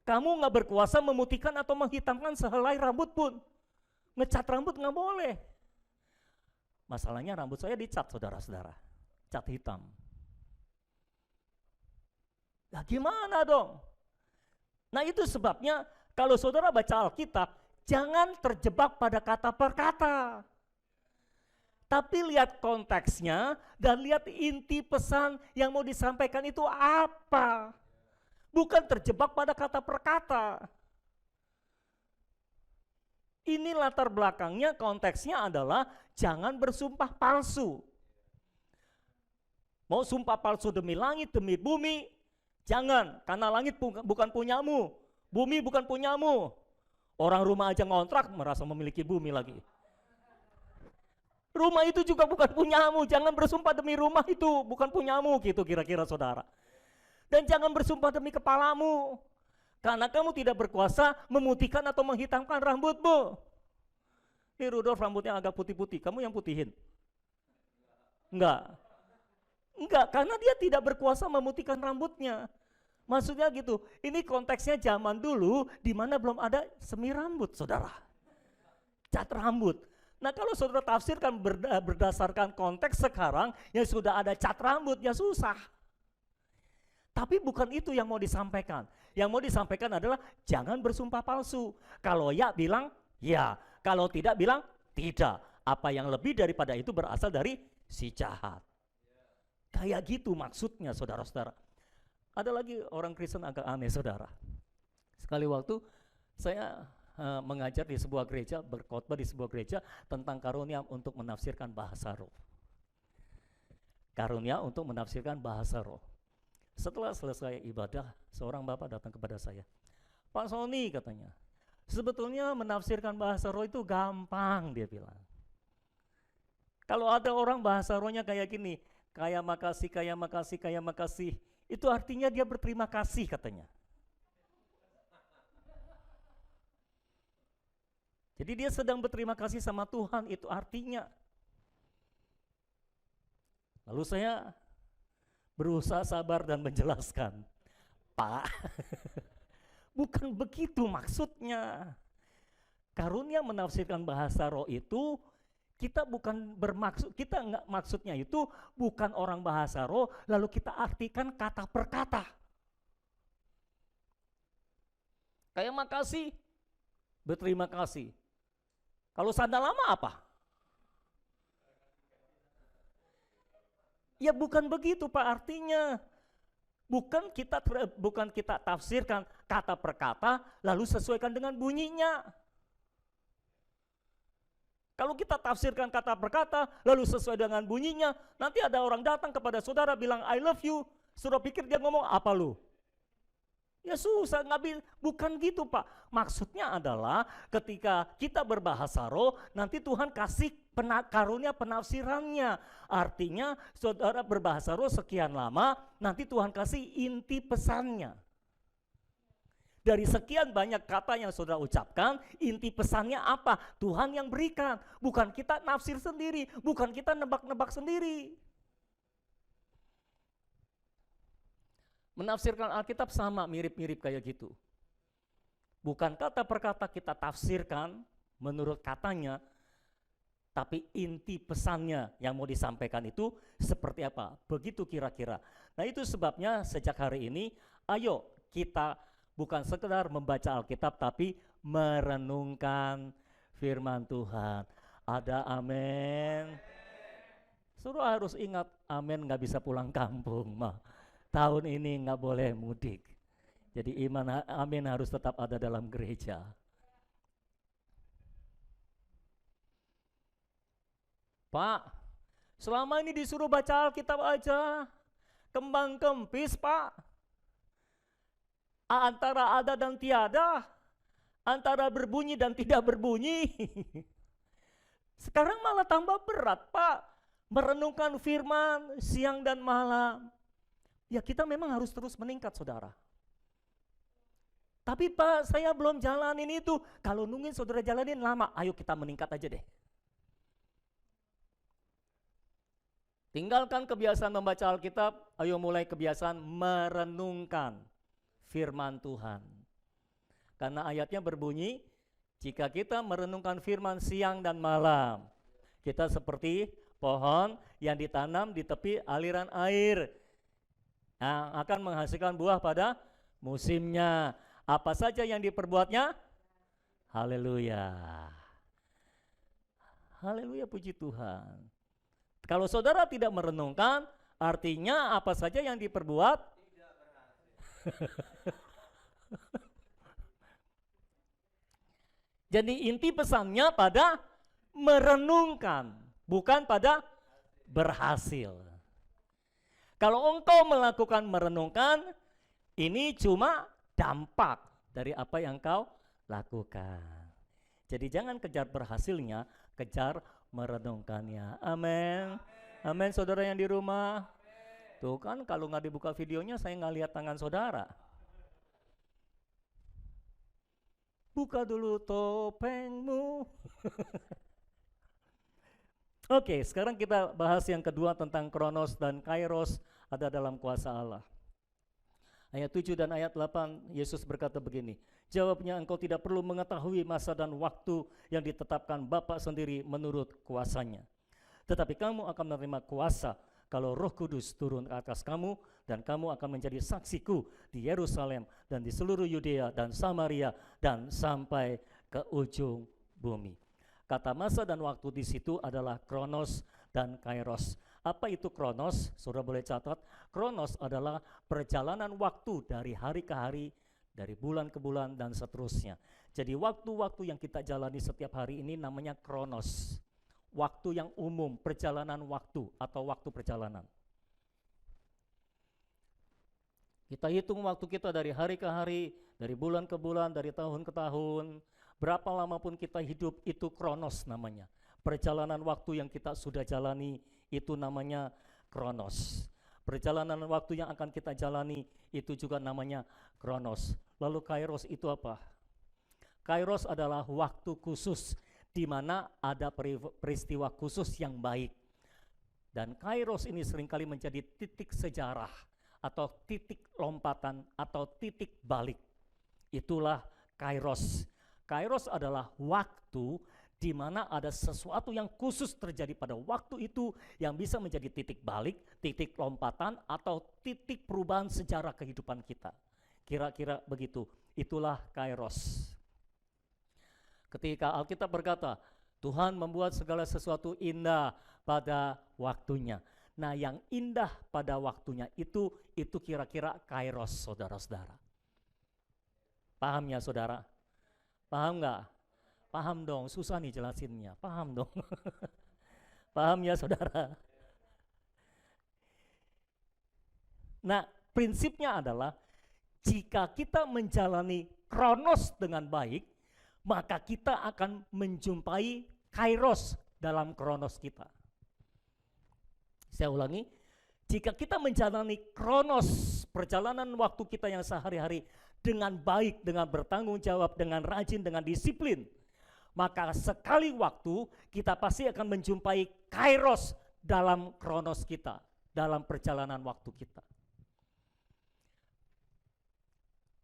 Kamu nggak berkuasa memutihkan atau menghitamkan sehelai rambut pun. Ngecat rambut nggak boleh. Masalahnya rambut saya dicat saudara-saudara. Cat hitam. Nah gimana dong? Nah itu sebabnya kalau saudara baca Alkitab, jangan terjebak pada kata per kata. Tapi lihat konteksnya dan lihat inti pesan yang mau disampaikan itu apa. Bukan terjebak pada kata per kata. Ini latar belakangnya, konteksnya adalah jangan bersumpah palsu. Mau sumpah palsu demi langit, demi bumi, jangan. Karena langit bukan punyamu, bumi bukan punyamu. Orang rumah aja ngontrak merasa memiliki bumi lagi. Rumah itu juga bukan punyamu, jangan bersumpah demi rumah itu, bukan punyamu gitu kira-kira saudara. Dan jangan bersumpah demi kepalamu, karena kamu tidak berkuasa memutihkan atau menghitamkan rambutmu. Ini Rudolf rambutnya agak putih-putih, kamu yang putihin? Enggak, karena dia tidak berkuasa memutihkan rambutnya. Maksudnya gitu, ini konteksnya zaman dulu di mana belum ada semi rambut saudara. Cat rambut. Nah kalau saudara tafsirkan berdasarkan konteks sekarang yang sudah ada cat rambut ya susah. Tapi bukan itu yang mau disampaikan. Yang mau disampaikan adalah jangan bersumpah palsu. Kalau ya bilang ya, kalau tidak bilang tidak. Apa yang lebih daripada itu berasal dari si jahat. Kayak gitu maksudnya saudara-saudara. Ada lagi orang Kristen agak aneh saudara. Sekali waktu saya mengajar di sebuah gereja, berkhotbah di sebuah gereja tentang karunia untuk menafsirkan bahasa roh. Karunia untuk menafsirkan bahasa roh. Setelah selesai ibadah, seorang bapak datang kepada saya. Pak Sony katanya, sebetulnya menafsirkan bahasa roh itu gampang dia bilang. Kalau ada orang bahasa rohnya kayak gini, kayak makasih, kayak makasih, kayak makasih, itu artinya dia berterima kasih katanya. Jadi dia sedang berterima kasih sama Tuhan, itu artinya. Lalu saya berusaha sabar dan menjelaskan, Pak, bukan begitu maksudnya. Karunia menafsirkan bahasa roh itu kita bukan bermaksud, kita enggak maksudnya itu bukan orang bahasa roh lalu kita artikan kata per kata. Kayak makasih, berterima kasih. Kalau sandal lama apa? Ya bukan begitu Pak artinya. Bukan kita tafsirkan kata per kata lalu sesuaikan dengan bunyinya. Kalau kita tafsirkan kata per kata lalu sesuai dengan bunyinya, nanti ada orang datang kepada saudara bilang I love you, saudara pikir dia ngomong apa lu? Ya susah, bukan gitu Pak. Maksudnya adalah ketika kita berbahasa roh, nanti Tuhan kasih karunia penafsirannya. Artinya saudara berbahasa roh sekian lama, nanti Tuhan kasih inti pesannya. Dari sekian banyak kata yang saudara ucapkan, inti pesannya apa? Tuhan yang berikan, bukan kita nafsir sendiri, bukan kita nebak-nebak sendiri. Menafsirkan Alkitab sama, mirip-mirip kayak gitu. Bukan kata per kata kita tafsirkan menurut katanya, tapi inti pesannya yang mau disampaikan itu seperti apa. Begitu kira-kira. Nah itu sebabnya sejak hari ini, ayo kita bukan sekedar membaca Alkitab, tapi merenungkan firman Tuhan. Ada amin. Suruh harus ingat, amin nggak bisa pulang kampung mah. Tahun ini nggak boleh mudik. Jadi iman amin harus tetap ada dalam gereja. Pak, selama ini disuruh baca Alkitab aja, kembang kempis Pak. Antara ada dan tiada, antara berbunyi dan tidak berbunyi. Sekarang malah tambah berat Pak, merenungkan firman siang dan malam. Ya kita memang harus terus meningkat saudara. Tapi Pak, saya belum jalanin itu. Kalau nungguin saudara jalanin lama, ayo kita meningkat aja deh. Tinggalkan kebiasaan membaca Alkitab, ayo mulai kebiasaan merenungkan firman Tuhan. Karena ayatnya berbunyi, jika kita merenungkan firman siang dan malam, kita seperti pohon yang ditanam di tepi aliran air, yang akan menghasilkan buah pada musimnya. Apa saja yang diperbuatnya? Haleluya. Haleluya, puji Tuhan. Kalau saudara tidak merenungkan, artinya apa saja yang diperbuat? Tidak berhasil. Jadi inti pesannya pada merenungkan, bukan pada berhasil. Kalau engkau melakukan merenungkan, ini cuma dampak dari apa yang kau lakukan. Jadi jangan kejar berhasilnya, kejar merenungkannya. Amin. Amin saudara yang di rumah. Tuh kan kalau nggak dibuka videonya saya nggak lihat tangan saudara. Buka dulu topengmu. Oke, sekarang kita bahas yang kedua tentang Kronos dan Kairos ada dalam kuasa Allah. Ayat 7 dan ayat 8 Yesus berkata begini, jawabnya, engkau tidak perlu mengetahui masa dan waktu yang ditetapkan Bapa sendiri menurut kuasanya. Tetapi kamu akan menerima kuasa kalau Roh Kudus turun ke atas kamu, dan kamu akan menjadi saksiku di Yerusalem dan di seluruh Yudea dan Samaria dan sampai ke ujung bumi. Kata masa dan waktu di situ adalah Kronos dan Kairos. Apa itu Kronos? Saudara boleh catat. Kronos adalah perjalanan waktu dari hari ke hari, dari bulan ke bulan dan seterusnya. Jadi waktu-waktu yang kita jalani setiap hari ini namanya Kronos. Waktu yang umum, perjalanan waktu atau waktu perjalanan. Kita hitung waktu kita dari hari ke hari, dari bulan ke bulan, dari tahun ke tahun. Berapa lama pun kita hidup, itu Kronos namanya. Perjalanan waktu yang kita sudah jalani itu namanya Kronos. Perjalanan waktu yang akan kita jalani itu juga namanya Kronos. Lalu Kairos itu apa? Kairos adalah waktu khusus di mana ada peristiwa khusus yang baik. Dan Kairos ini seringkali menjadi titik sejarah atau titik lompatan atau titik balik. Itulah Kairos. Kairos adalah waktu di mana ada sesuatu yang khusus terjadi pada waktu itu yang bisa menjadi titik balik, titik lompatan, atau titik perubahan sejarah kehidupan kita. Kira-kira begitu. Itulah Kairos. Ketika Alkitab berkata, Tuhan membuat segala sesuatu indah pada waktunya. Nah, yang indah pada waktunya itu kira-kira Kairos, saudara-saudara. Paham ya, saudara? Paham nggak? Paham dong, susah nih jelasinnya. Paham dong. Paham ya saudara? Nah, prinsipnya adalah jika kita menjalani Kronos dengan baik, maka kita akan menjumpai Kairos dalam Kronos kita. Saya ulangi, jika kita menjalani Kronos, perjalanan waktu kita yang sehari-hari dengan baik, dengan bertanggung jawab, dengan rajin, dengan disiplin, maka sekali waktu kita pasti akan menjumpai Kairos dalam Kronos kita, dalam perjalanan waktu kita.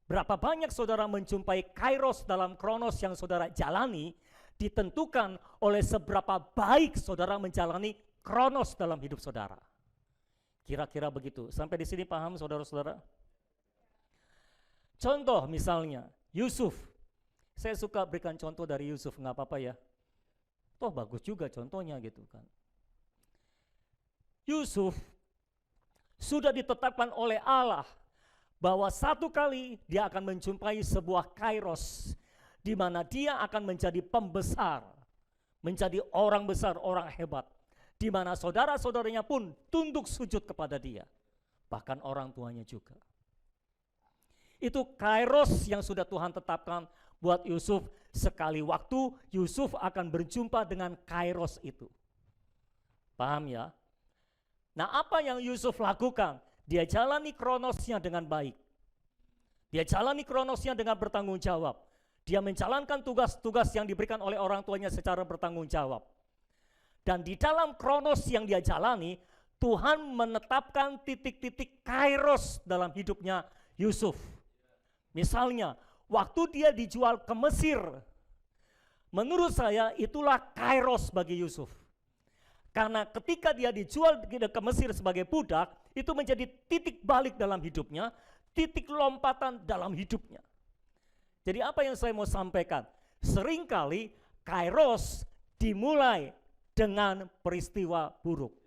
Berapa banyak saudara menjumpai Kairos dalam Kronos yang saudara jalani, ditentukan oleh seberapa baik saudara menjalani Kronos dalam hidup saudara. Kira-kira begitu. Sampai di sini paham saudara-saudara? Contoh misalnya, Yusuf. Saya suka berikan contoh dari Yusuf, nggak apa-apa ya. Toh bagus juga contohnya gitu kan. Yusuf sudah ditetapkan oleh Allah bahwa satu kali dia akan menjumpai sebuah kairos di mana dia akan menjadi pembesar, menjadi orang besar, orang hebat, di mana saudara-saudaranya pun tunduk sujud kepada dia, bahkan orang tuanya juga. Itu kairos yang sudah Tuhan tetapkan buat Yusuf. Sekali waktu Yusuf akan berjumpa dengan kairos itu. Paham ya? Nah, apa yang Yusuf lakukan? Dia jalani kronosnya dengan baik. Dia jalani kronosnya dengan bertanggung jawab. Dia menjalankan tugas-tugas yang diberikan oleh orang tuanya secara bertanggung jawab. Dan di dalam kronos yang dia jalani, Tuhan menetapkan titik-titik kairos dalam hidupnya Yusuf. Misalnya, waktu dia dijual ke Mesir, menurut saya itulah kairos bagi Yusuf. Karena ketika dia dijual ke Mesir sebagai budak, itu menjadi titik balik dalam hidupnya, titik lompatan dalam hidupnya. Jadi apa yang saya mau sampaikan? Seringkali kairos dimulai dengan peristiwa buruk.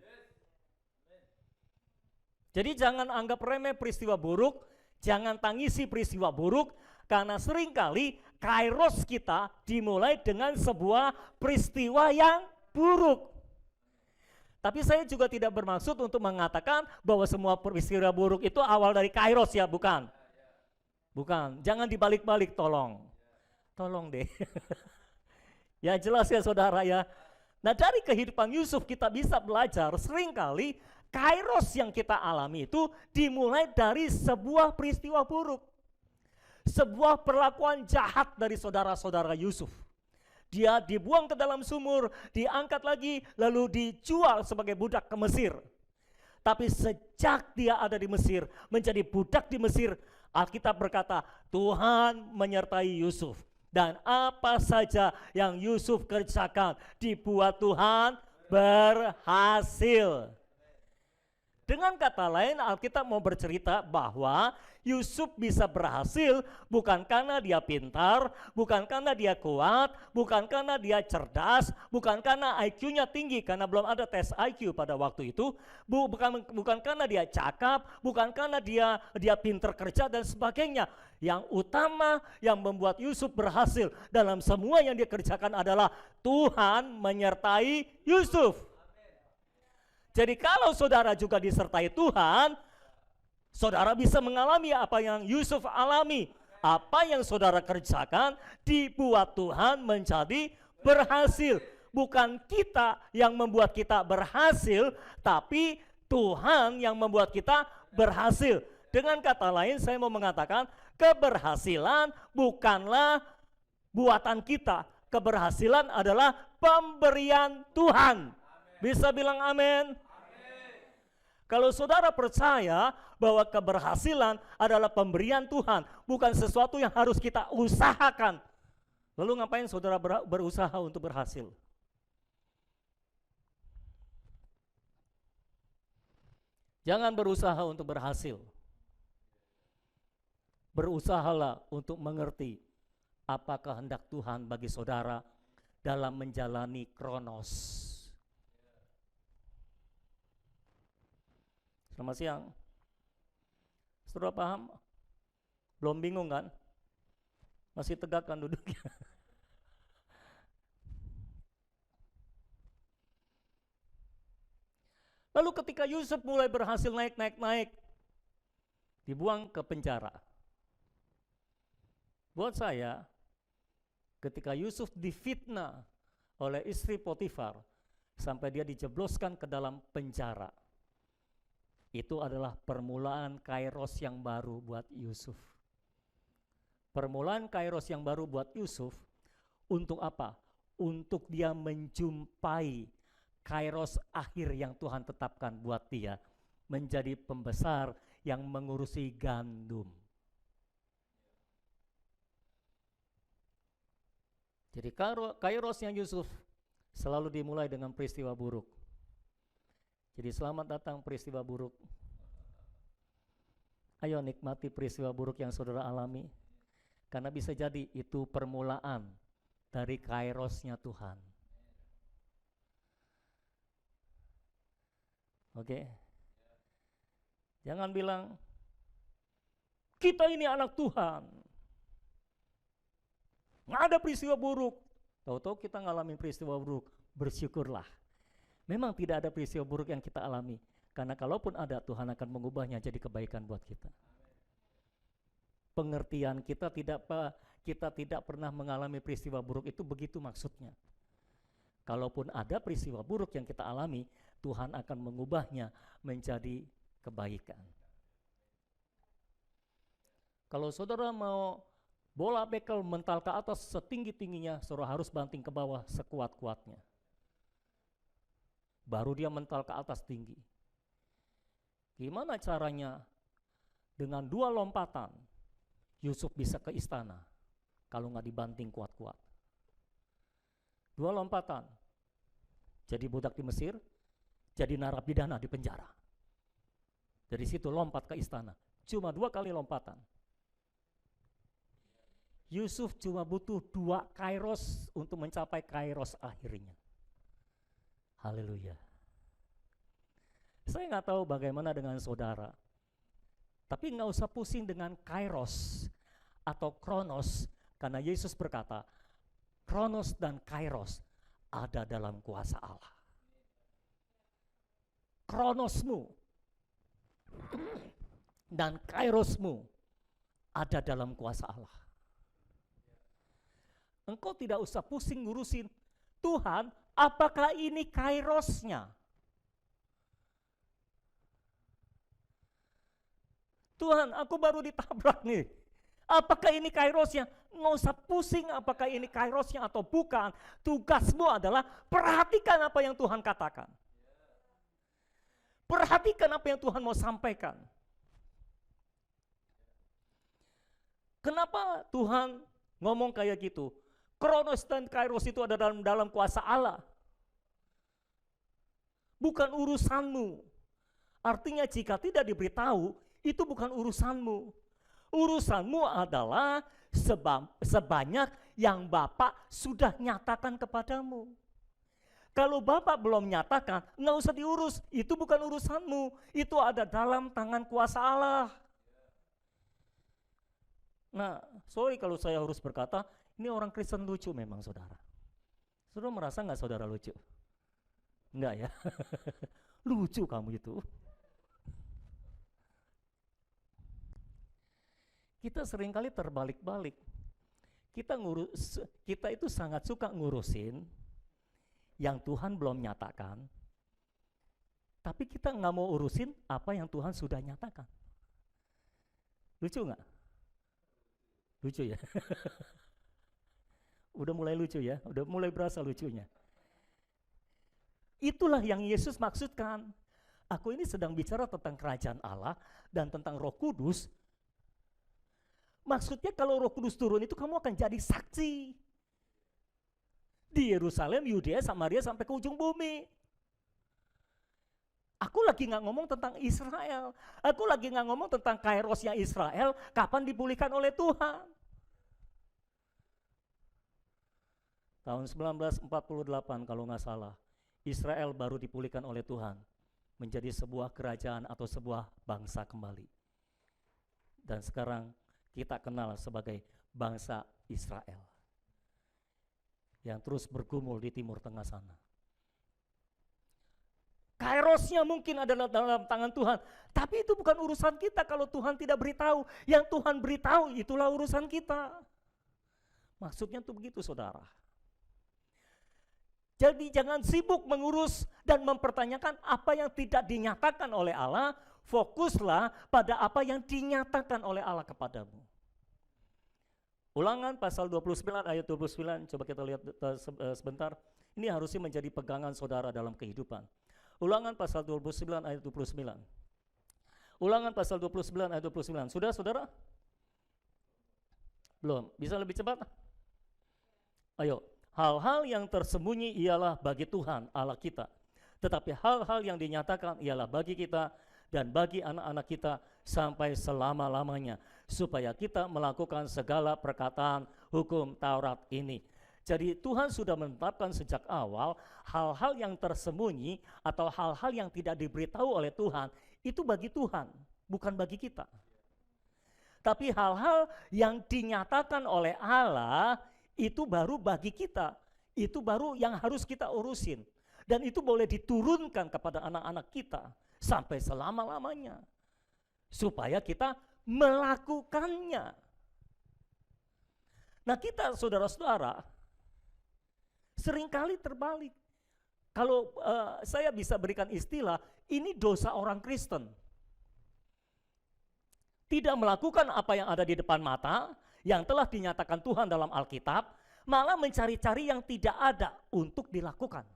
Jadi jangan anggap remeh peristiwa buruk, jangan tangisi peristiwa buruk, karena seringkali kairos kita dimulai dengan sebuah peristiwa yang buruk. Tapi saya juga tidak bermaksud untuk mengatakan bahwa semua peristiwa buruk itu awal dari kairos ya, bukan. Bukan, jangan dibalik-balik tolong. Tolong deh. Ya jelas ya saudara ya. Nah, dari kehidupan Yusuf kita bisa belajar seringkali kairos yang kita alami itu dimulai dari sebuah peristiwa buruk. Sebuah perlakuan jahat dari saudara-saudara Yusuf. Dia dibuang ke dalam sumur, diangkat lagi, lalu dijual sebagai budak ke Mesir. Tapi sejak dia ada di Mesir, menjadi budak di Mesir, Alkitab berkata, Tuhan menyertai Yusuf. Dan apa saja yang Yusuf kerjakan, dibuat Tuhan berhasil. Dengan kata lain, Alkitab mau bercerita bahwa Yusuf bisa berhasil bukan karena dia pintar, bukan karena dia kuat, bukan karena dia cerdas, bukan karena IQ-nya tinggi karena belum ada tes IQ pada waktu itu, bukan karena dia cakap, bukan karena dia pintar kerja dan sebagainya. Yang utama yang membuat Yusuf berhasil dalam semua yang dia kerjakan adalah Tuhan menyertai Yusuf. Jadi kalau saudara juga disertai Tuhan, saudara bisa mengalami apa yang Yusuf alami. Apa yang saudara kerjakan dibuat Tuhan menjadi berhasil. Bukan kita yang membuat kita berhasil, tapi Tuhan yang membuat kita berhasil. Dengan kata lain saya mau mengatakan keberhasilan bukanlah buatan kita. Keberhasilan adalah pemberian Tuhan. Bisa bilang amin? Kalau saudara percaya bahwa keberhasilan adalah pemberian Tuhan, bukan sesuatu yang harus kita usahakan. Lalu ngapain saudara berusaha untuk berhasil? Jangan berusaha untuk berhasil. Berusahalah untuk mengerti apa kehendak Tuhan bagi saudara dalam menjalani kronos. Selamat siang. Saudara paham? Belum bingung kan? Masih tegak kan duduknya? Lalu ketika Yusuf mulai berhasil naik, dibuang ke penjara. Buat saya, ketika Yusuf difitnah oleh istri Potifar, sampai dia dijebloskan ke dalam penjara, itu adalah permulaan kairos yang baru buat Yusuf. Permulaan kairos yang baru buat Yusuf untuk apa? Untuk dia menjumpai kairos akhir yang Tuhan tetapkan buat dia, menjadi pembesar yang mengurusi gandum. Jadi kairosnya Yusuf selalu dimulai dengan peristiwa buruk. Jadi selamat datang peristiwa buruk. Ayo nikmati peristiwa buruk yang saudara alami. Karena bisa jadi itu permulaan dari kairosnya Tuhan. Oke. Jangan bilang, Kita ini anak Tuhan. Nggak ada peristiwa buruk. Tahu-tahu kita ngalamin peristiwa buruk, bersyukurlah. Memang tidak ada peristiwa buruk yang kita alami. Karena kalaupun ada, Tuhan akan mengubahnya jadi kebaikan buat kita. Pengertian kita tidak pernah mengalami peristiwa buruk itu begitu maksudnya. Kalaupun ada peristiwa buruk yang kita alami, Tuhan akan mengubahnya menjadi kebaikan. Kalau saudara mau bola bekel mental ke atas setinggi-tingginya, saudara harus banting ke bawah sekuat-kuatnya. Baru dia mental ke atas tinggi. Gimana caranya? Dengan 2 lompatan, Yusuf bisa ke istana kalau nggak dibanting kuat-kuat. 2 lompatan, jadi budak di Mesir, jadi narapidana di penjara. Dari situ lompat ke istana, cuma 2 kali lompatan. Yusuf cuma butuh 2 kairos untuk mencapai kairos akhirnya. Haleluya. Saya nggak tahu bagaimana dengan saudara. Tapi nggak usah pusing dengan kairos atau kronos, karena Yesus berkata, kronos dan kairos ada dalam kuasa Allah. Kronosmu dan kairosmu ada dalam kuasa Allah. Engkau tidak usah pusing ngurusin, Tuhan, apakah ini kairosnya? Tuhan, aku baru ditabrak nih. Apakah ini kairosnya? Nggak usah pusing apakah ini kairosnya atau bukan. Tugasmu adalah perhatikan apa yang Tuhan katakan. Perhatikan apa yang Tuhan mau sampaikan. Kenapa Tuhan ngomong kayak gitu? Kronos dan kairos itu ada dalam kuasa Allah. Bukan urusanmu. Artinya jika tidak diberitahu, itu bukan urusanmu. Urusanmu adalah sebanyak yang Bapak sudah nyatakan kepadamu. Kalau Bapak belum nyatakan, nggak usah diurus. Itu bukan urusanmu. Itu ada dalam tangan kuasa Allah. Nah, sorry kalau saya harus berkata, ini orang Kristen lucu memang saudara. Saudara merasa nggak saudara lucu? Enggak ya? Lucu kamu itu. Kita seringkali terbalik-balik. Kita itu sangat suka ngurusin yang Tuhan belum nyatakan, tapi kita nggak mau urusin apa yang Tuhan sudah nyatakan. Lucu nggak? Lucu ya? Udah mulai lucu ya? Udah mulai berasa lucunya. Itulah yang Yesus maksudkan. Aku ini sedang bicara tentang kerajaan Allah dan tentang Roh Kudus. Maksudnya kalau Roh Kudus turun itu kamu akan jadi saksi. Di Yerusalem, Yudea, Samaria sampai ke ujung bumi. Aku lagi nggak ngomong tentang Israel. Aku lagi nggak ngomong tentang kairosnya Israel, kapan dipulihkan oleh Tuhan. Tahun 1948 kalau nggak salah, Israel baru dipulihkan oleh Tuhan. Menjadi sebuah kerajaan atau sebuah bangsa kembali. Dan sekarang kita kenal sebagai bangsa Israel yang terus bergumul di Timur Tengah sana. Kairosnya mungkin adalah dalam tangan Tuhan, tapi itu bukan urusan kita kalau Tuhan tidak beritahu. Yang Tuhan beritahu itulah urusan kita. Maksudnya itu begitu saudara. Jadi jangan sibuk mengurus dan mempertanyakan apa yang tidak dinyatakan oleh Allah. Fokuslah pada apa yang dinyatakan oleh Allah kepadamu. Ulangan pasal 29 ayat 29, coba kita lihat sebentar. Ini harusnya menjadi pegangan saudara dalam kehidupan. Ulangan pasal 29 ayat 29. Ulangan pasal 29 ayat 29. Sudah saudara? Belum? Bisa lebih cepat? Ayo. Hal-hal yang tersembunyi ialah bagi Tuhan Allah kita. Tetapi hal-hal yang dinyatakan ialah bagi kita dan bagi anak-anak kita sampai selama-lamanya, supaya kita melakukan segala perkataan hukum Taurat ini. Jadi Tuhan sudah menetapkan sejak awal hal-hal yang tersembunyi atau hal-hal yang tidak diberitahu oleh Tuhan, itu bagi Tuhan, bukan bagi kita. Tapi hal-hal yang dinyatakan oleh Allah itu baru bagi kita. Itu baru yang harus kita urusin. Dan itu boleh diturunkan kepada anak-anak kita sampai selama-lamanya. Supaya kita melakukannya. Nah kita saudara-saudara seringkali terbalik. Kalau saya bisa berikan istilah, ini dosa orang Kristen. Tidak melakukan apa yang ada di depan mata, yang telah dinyatakan Tuhan dalam Alkitab, malah mencari-cari yang tidak ada untuk dilakukan.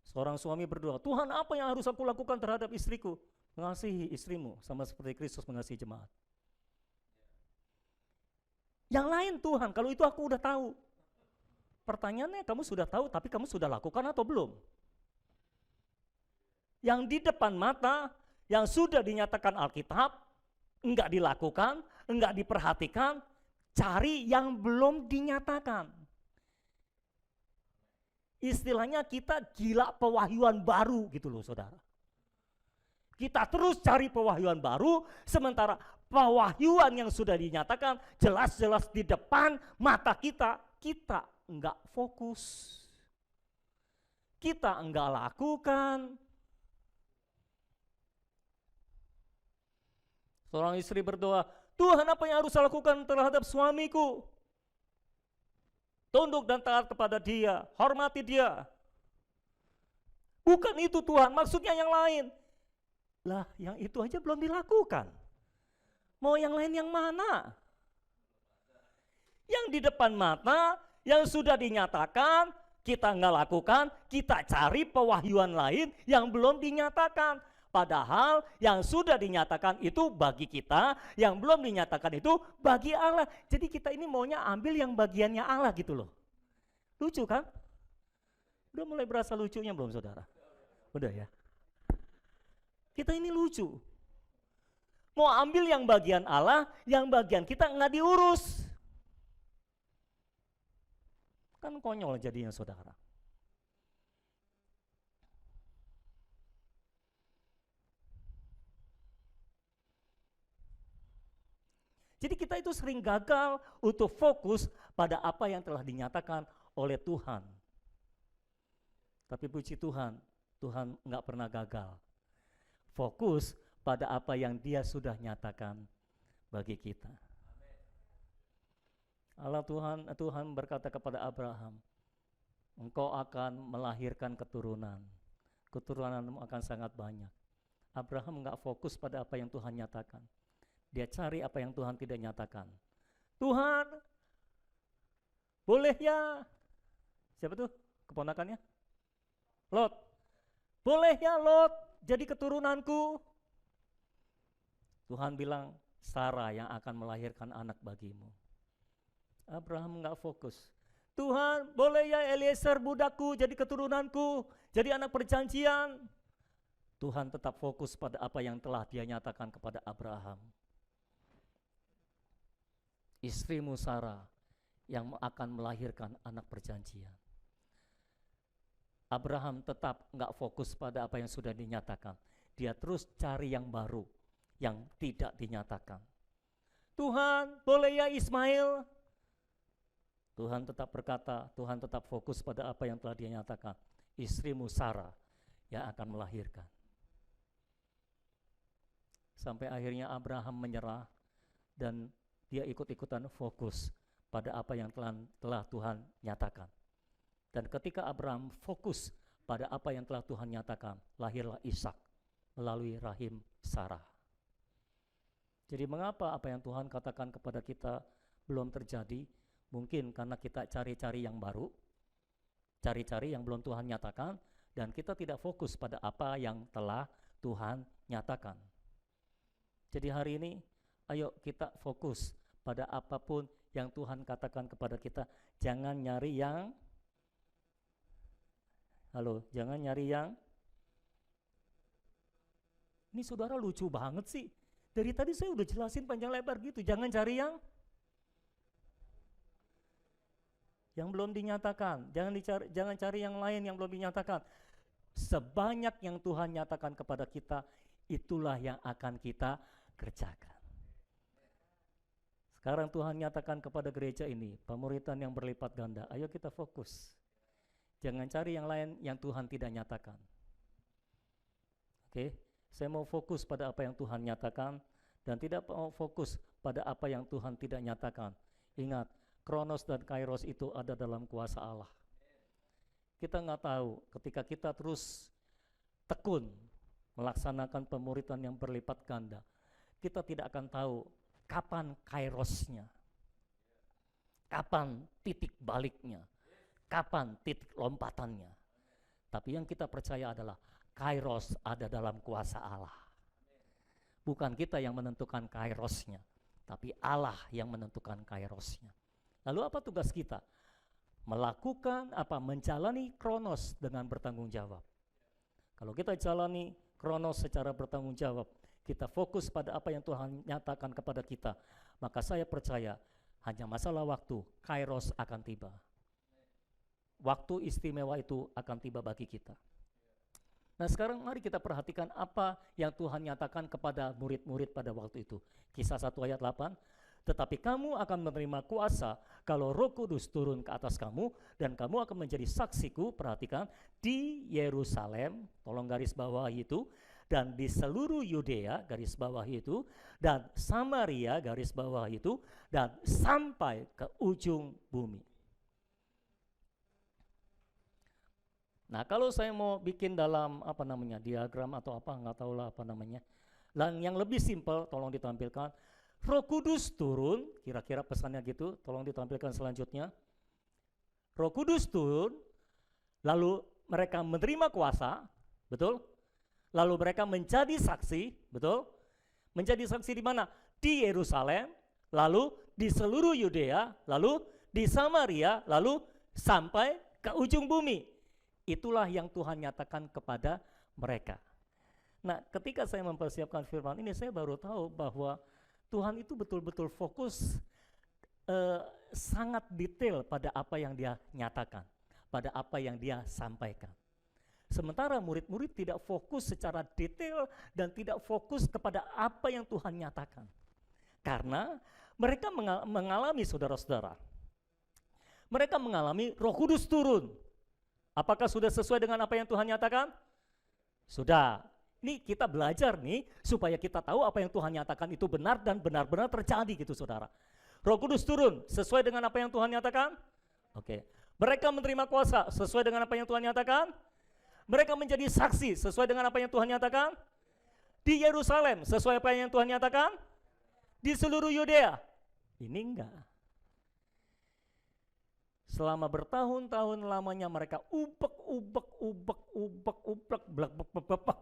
Seorang suami berdoa, Tuhan apa yang harus aku lakukan terhadap istriku? Mengasihi istrimu sama seperti Kristus mengasihi jemaat. Yang lain Tuhan, kalau itu aku udah tahu. Pertanyaannya kamu sudah tahu tapi kamu sudah lakukan atau belum? Yang di depan mata, yang sudah dinyatakan Alkitab, enggak dilakukan, enggak diperhatikan, cari yang belum dinyatakan. Istilahnya kita gila pewahyuan baru gitu loh saudara. Kita terus cari pewahyuan baru, sementara pewahyuan yang sudah dinyatakan jelas-jelas di depan mata kita, kita enggak fokus. Kita enggak lakukan. Seorang istri berdoa, Tuhan apa yang harus saya lakukan terhadap suamiku? Tunduk dan taat kepada dia, hormati dia. Bukan itu Tuhan, maksudnya yang lain. Lah yang itu aja belum dilakukan. Mau yang lain yang mana? Yang di depan mata, yang sudah dinyatakan, kita nggak lakukan, kita cari pewahyuan lain yang belum dinyatakan. Padahal yang sudah dinyatakan itu bagi kita, yang belum dinyatakan itu bagi Allah. Jadi kita ini maunya ambil yang bagiannya Allah gitu loh. Lucu kan? Udah mulai berasa lucunya belum saudara? Udah ya? Kita ini lucu. Mau ambil yang bagian Allah, yang bagian kita nggak diurus. Kan konyol jadinya saudara. Jadi kita itu sering gagal untuk fokus pada apa yang telah dinyatakan oleh Tuhan. Tapi puji Tuhan, Tuhan nggak pernah gagal. Fokus pada apa yang Dia sudah nyatakan bagi kita. Tuhan berkata kepada Abraham, engkau akan melahirkan keturunan. Keturunanmu akan sangat banyak. Abraham nggak fokus pada apa yang Tuhan nyatakan. Dia cari apa yang Tuhan tidak nyatakan. Tuhan, boleh ya? Siapa tuh keponakannya? Lot. Boleh ya Lot jadi keturunanku? Tuhan bilang, Sarah yang akan melahirkan anak bagimu. Abraham enggak fokus. Tuhan, boleh ya Eliezer budakku jadi keturunanku, jadi anak perjanjian? Tuhan tetap fokus pada apa yang telah Dia nyatakan kepada Abraham. Istrimu Sarah yang akan melahirkan anak perjanjian. Abraham tetap enggak fokus pada apa yang sudah dinyatakan. Dia terus cari yang baru, yang tidak dinyatakan. Tuhan, boleh ya Ismail? Tuhan tetap berkata, Tuhan tetap fokus pada apa yang telah Dia nyatakan. Istrimu Sarah yang akan melahirkan. Sampai akhirnya Abraham menyerah dan dia ikut-ikutan fokus pada apa yang telah Tuhan nyatakan. Dan ketika Abraham fokus pada apa yang telah Tuhan nyatakan, lahirlah Ishak melalui rahim Sarah. Jadi mengapa apa yang Tuhan katakan kepada kita belum terjadi? Mungkin karena kita cari-cari yang baru, cari-cari yang belum Tuhan nyatakan, dan kita tidak fokus pada apa yang telah Tuhan nyatakan. Jadi hari ini, ayo kita fokus pada apapun yang Tuhan katakan kepada kita. Jangan nyari yang jangan nyari yang ini saudara lucu banget sih. Dari tadi saya udah jelasin panjang lebar gitu. Jangan cari yang belum dinyatakan. Jangan cari yang lain yang belum dinyatakan. sebanyak yang Tuhan nyatakan kepada kita, itulah yang akan kita kerjakan. Sekarang Tuhan nyatakan kepada gereja ini, pemuritan yang berlipat ganda. Ayo kita fokus. Jangan cari yang lain yang Tuhan tidak nyatakan. Oke, saya mau fokus pada apa yang Tuhan nyatakan dan tidak mau fokus pada apa yang Tuhan tidak nyatakan. Ingat, Kronos dan Kairos itu ada dalam kuasa Allah. Kita nggak tahu ketika kita terus tekun melaksanakan pemuritan yang berlipat ganda, kita tidak akan tahu kapan kairosnya, kapan titik baliknya, kapan titik lompatannya. Tapi yang kita percaya adalah kairos ada dalam kuasa Allah. Bukan kita yang menentukan kairosnya, tapi Allah yang menentukan kairosnya. Lalu apa tugas kita? Melakukan apa? Menjalani Kronos dengan bertanggung jawab. Kalau kita jalani Kronos secara bertanggung jawab, kita fokus pada apa yang Tuhan nyatakan kepada kita, maka saya percaya hanya masalah waktu, Kairos akan tiba. Waktu istimewa itu akan tiba bagi kita. Nah sekarang mari kita perhatikan apa yang Tuhan nyatakan kepada murid-murid pada waktu itu. Kisah 1 ayat 8, tetapi kamu akan menerima kuasa kalau Roh Kudus turun ke atas kamu, dan kamu akan menjadi saksiku, perhatikan, di Yerusalem, tolong garis bawah itu, dan di seluruh Yudea, garis bawah itu, dan Samaria, garis bawah itu, dan sampai ke ujung bumi. Nah kalau saya mau bikin dalam diagram atau nggak tahu lah apa namanya. Dan yang lebih simpel, tolong ditampilkan. Roh Kudus turun, kira-kira pesannya gitu, tolong ditampilkan selanjutnya. Roh Kudus turun, lalu mereka menerima kuasa, betul? Lalu mereka menjadi saksi, betul? Menjadi saksi di mana? Di Yerusalem, lalu di seluruh Yudea, lalu di Samaria, lalu sampai ke ujung bumi. Itulah yang Tuhan nyatakan kepada mereka. Nah, ketika saya mempersiapkan firman ini, saya baru tahu bahwa Tuhan itu betul-betul fokus sangat detail pada apa yang Dia nyatakan, pada apa yang Dia sampaikan. Sementara murid-murid tidak fokus secara detail dan tidak fokus kepada apa yang Tuhan nyatakan. Karena mereka mengalami, saudara-saudara, mereka mengalami Roh Kudus turun. Apakah sudah sesuai dengan apa yang Tuhan nyatakan? Sudah. Ini kita belajar nih supaya kita tahu apa yang Tuhan nyatakan itu benar dan benar-benar terjadi gitu saudara. Roh Kudus turun sesuai dengan apa yang Tuhan nyatakan? Oke. Mereka menerima kuasa sesuai dengan apa yang Tuhan nyatakan? Mereka menjadi saksi sesuai dengan apa yang Tuhan nyatakan? Di Yerusalem sesuai apa yang Tuhan nyatakan? Di seluruh Yudea? Ini enggak. Selama bertahun-tahun lamanya mereka ubek, blak.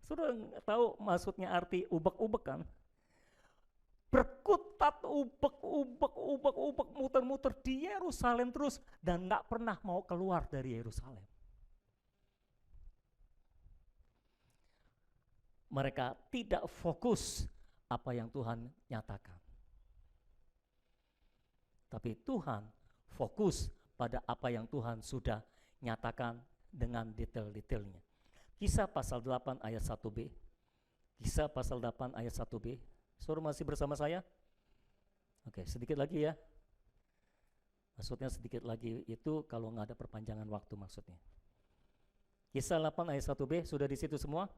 Sudah tahu maksudnya arti ubek-ubek kan? Berkutat ubek, muter-muter di Yerusalem terus dan nggak pernah mau keluar dari Yerusalem. Mereka tidak fokus apa yang Tuhan nyatakan. Tapi Tuhan fokus pada apa yang Tuhan sudah nyatakan dengan detail-detailnya. Kisah pasal 8 ayat 1b. Kisah pasal 8 ayat 1b. Saudara masih bersama saya? Oke, sedikit lagi ya. Maksudnya sedikit lagi itu kalau nggak ada perpanjangan waktu maksudnya. Kisah 8 ayat 1b, sudah di situ semua?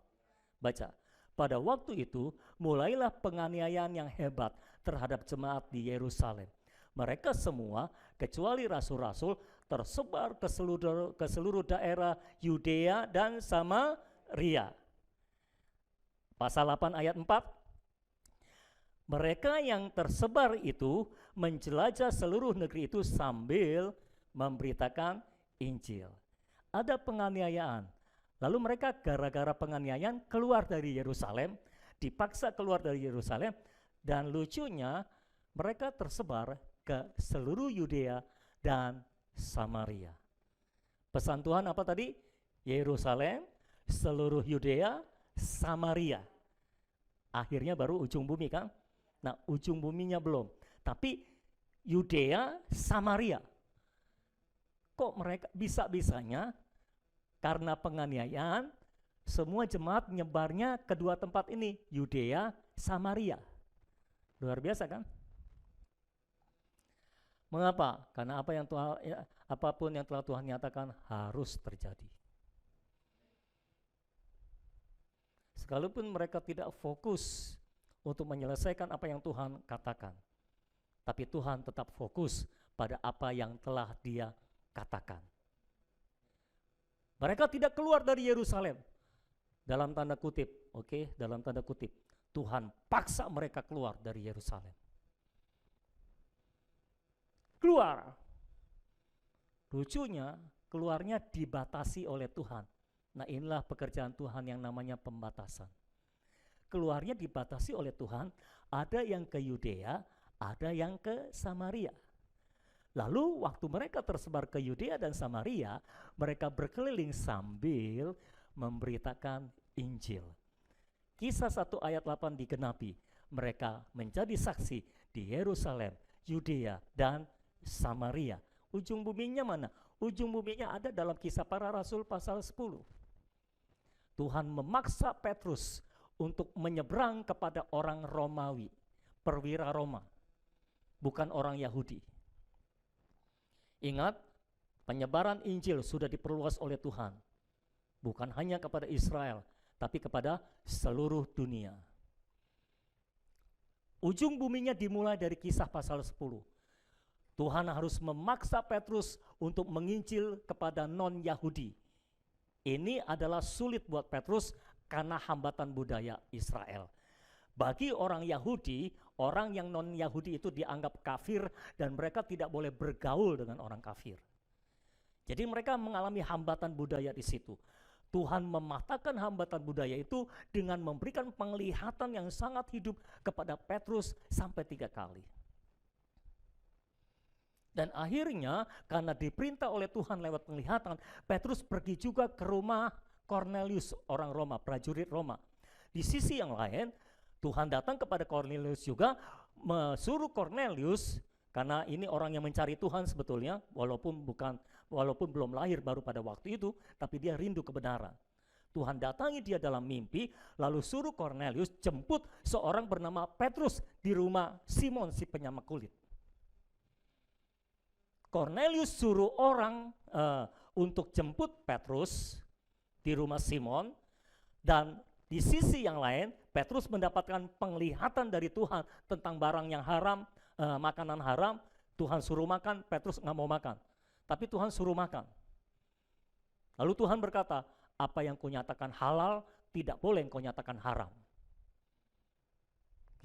Baca. Pada waktu itu mulailah penganiayaan yang hebat terhadap jemaat di Yerusalem. Mereka semua kecuali rasul-rasul tersebar ke seluruh daerah Yudea dan Samaria. Pasal 8 ayat 4. Mereka yang tersebar itu menjelajah seluruh negeri itu sambil memberitakan Injil. Ada penganiayaan. Lalu mereka gara-gara penganiayaan keluar dari Yerusalem, dipaksa keluar dari Yerusalem, dan lucunya mereka tersebar ke seluruh Yudea dan Samaria. Pesan Tuhan apa tadi? Yerusalem, seluruh Yudea, Samaria. Akhirnya baru ujung bumi kan? Nah, ujung buminya belum. Tapi Yudea, Samaria. Kok mereka bisa-bisanya Karena penganiayaan, semua jemaat nyebarnya ke dua tempat ini, Yudea, Samaria. Luar biasa kan? Mengapa? Karena apapun yang telah Tuhan nyatakan harus terjadi. Sekalipun mereka tidak fokus untuk menyelesaikan apa yang Tuhan katakan, tapi Tuhan tetap fokus pada apa yang telah Dia katakan. Mereka tidak keluar dari Yerusalem, dalam tanda kutip, dalam tanda kutip, Tuhan paksa mereka keluar dari Yerusalem. Keluar. Lucunya, keluarnya dibatasi oleh Tuhan. Nah, inilah pekerjaan Tuhan yang namanya pembatasan. Keluarnya dibatasi oleh Tuhan, ada yang ke Yudea, ada yang ke Samaria. Lalu waktu mereka tersebar ke Yudea dan Samaria, mereka berkeliling sambil memberitakan Injil. Kisah 1 ayat 8 digenapi. Mereka menjadi saksi di Yerusalem, Yudea, dan Samaria. Ujung buminya mana? Ujung buminya ada dalam Kisah Para Rasul pasal 10. Tuhan memaksa Petrus untuk menyeberang kepada orang Romawi, perwira Roma, bukan orang Yahudi. Ingat, penyebaran Injil sudah diperluas oleh Tuhan, bukan hanya kepada Israel, tapi kepada seluruh dunia. Ujung buminya dimulai dari Kisah pasal 10. Tuhan harus memaksa Petrus untuk menginjil kepada non-Yahudi. Ini adalah sulit buat Petrus karena hambatan budaya Israel. Bagi orang Yahudi, orang yang non-Yahudi itu dianggap kafir dan mereka tidak boleh bergaul dengan orang kafir. Jadi mereka mengalami hambatan budaya di situ. Tuhan mematahkan hambatan budaya itu dengan memberikan penglihatan yang sangat hidup kepada Petrus sampai 3 kali. Dan akhirnya karena diperintah oleh Tuhan lewat penglihatan, Petrus pergi juga ke rumah Cornelius, orang Roma, prajurit Roma. Di sisi yang lain, Tuhan datang kepada Cornelius juga, suruh Cornelius, karena ini orang yang mencari Tuhan sebetulnya, walaupun belum lahir baru pada waktu itu, tapi dia rindu kebenaran. Tuhan datangi dia dalam mimpi, lalu suruh Cornelius jemput seorang bernama Petrus di rumah Simon si penyamak kulit. Cornelius suruh orang untuk jemput Petrus di rumah Simon, dan di sisi yang lain Petrus mendapatkan penglihatan dari Tuhan tentang barang yang haram, makanan haram. Tuhan suruh makan, Petrus nggak mau makan, tapi Tuhan suruh makan. Lalu Tuhan berkata, apa yang kau nyatakan halal tidak boleh kau nyatakan haram.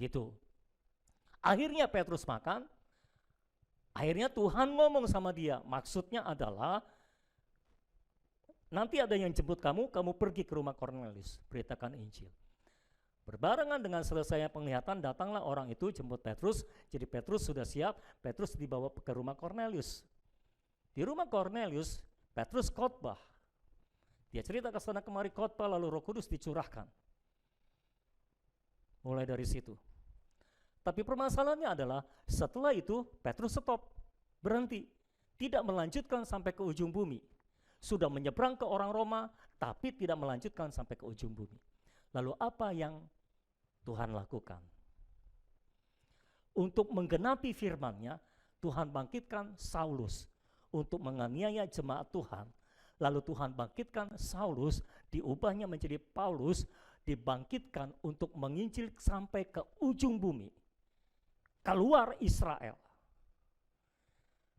Gitu. Akhirnya Petrus makan. Akhirnya Tuhan ngomong sama dia, maksudnya adalah nanti ada yang jemput kamu pergi ke rumah Cornelius, beritakan Injil. Berbarengan dengan selesainya penglihatan, datanglah orang itu jemput Petrus, jadi Petrus sudah siap, Petrus dibawa ke rumah Cornelius. Di rumah Cornelius, Petrus khotbah. Dia cerita ke sana kemari khotbah, lalu Roh Kudus dicurahkan. Mulai dari situ. Tapi permasalahannya adalah setelah itu Petrus stop, berhenti, tidak melanjutkan sampai ke ujung bumi. Sudah menyeberang ke orang Roma, tapi tidak melanjutkan sampai ke ujung bumi. Lalu apa yang Tuhan lakukan? Untuk menggenapi firman-Nya, Tuhan bangkitkan Saulus untuk menganiaya jemaat Tuhan. Lalu Tuhan bangkitkan Saulus, diubahnya menjadi Paulus, dibangkitkan untuk menginjil sampai ke ujung bumi. Keluar Israel.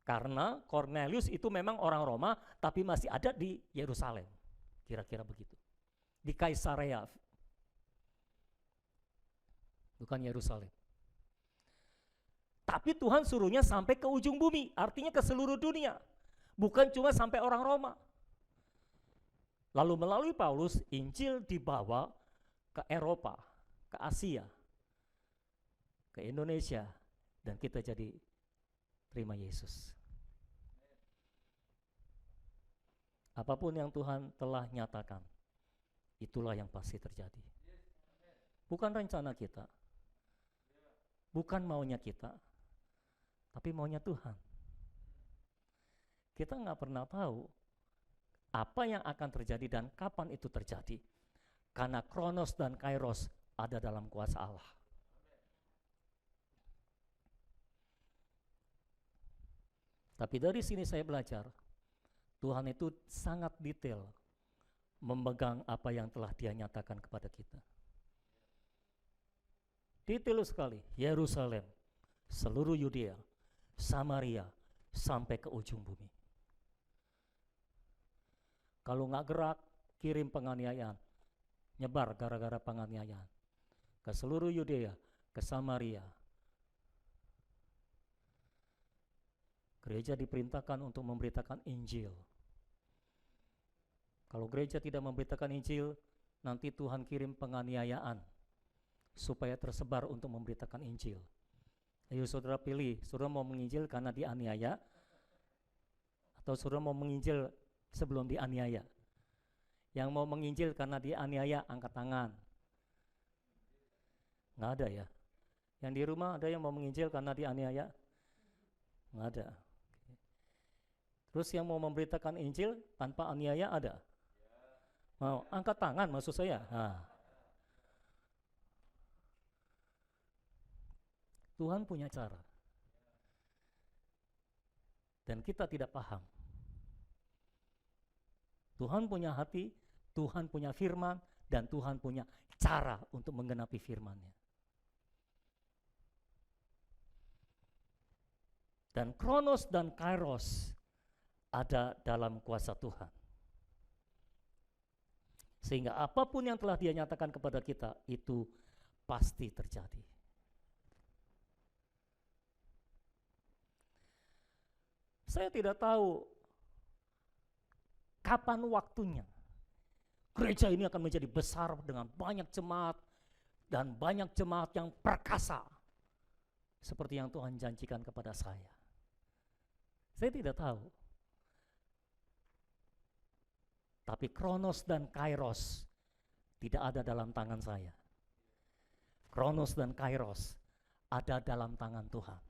Karena Cornelius itu memang orang Roma, tapi masih ada di Yerusalem. Kira-kira begitu. Di Kaisarea. Bukan Yerusalem. Tapi Tuhan suruhnya sampai ke ujung bumi, artinya ke seluruh dunia. Bukan cuma sampai orang Roma. Lalu melalui Paulus, Injil dibawa ke Eropa, ke Asia, ke Indonesia, dan kita jadi terima Yesus. Apapun yang Tuhan telah nyatakan, itulah yang pasti terjadi. Bukan rencana kita, bukan maunya kita, tapi maunya Tuhan. Kita nggak pernah tahu apa yang akan terjadi dan kapan itu terjadi. Karena Kronos dan Kairos ada dalam kuasa Allah. Tapi dari sini saya belajar, Tuhan itu sangat detail memegang apa yang telah Dia nyatakan kepada kita. Detail sekali, Yerusalem, seluruh Yudea, Samaria, sampai ke ujung bumi. Kalau nggak gerak, kirim penganiayaan, nyebar gara-gara penganiayaan ke seluruh Yudea, ke Samaria. Gereja diperintahkan untuk memberitakan Injil. Kalau gereja tidak memberitakan Injil, nanti Tuhan kirim penganiayaan supaya tersebar untuk memberitakan Injil. Ayo saudara pilih, saudara mau menginjil karena dianiaya, atau saudara mau menginjil sebelum dianiaya? Yang mau menginjil karena dianiaya, angkat tangan. Nggak ada ya? Yang di rumah ada yang mau menginjil karena dianiaya? Nggak ada. Terus yang mau memberitakan Injil tanpa aniaya ada? Mau angkat tangan maksud saya. Nah. Tuhan punya cara. Dan kita tidak paham. Tuhan punya hati, Tuhan punya firman, dan Tuhan punya cara untuk menggenapi firman-Nya. Dan Kronos dan Kairos ada dalam kuasa Tuhan. Sehingga apapun yang telah Dia nyatakan kepada kita, itu pasti terjadi. Saya tidak tahu kapan waktunya gereja ini akan menjadi besar dengan banyak jemaat dan banyak jemaat yang perkasa seperti yang Tuhan janjikan kepada saya. Saya tidak tahu. Tapi Kronos dan Kairos tidak ada dalam tangan saya. Kronos dan Kairos ada dalam tangan Tuhan.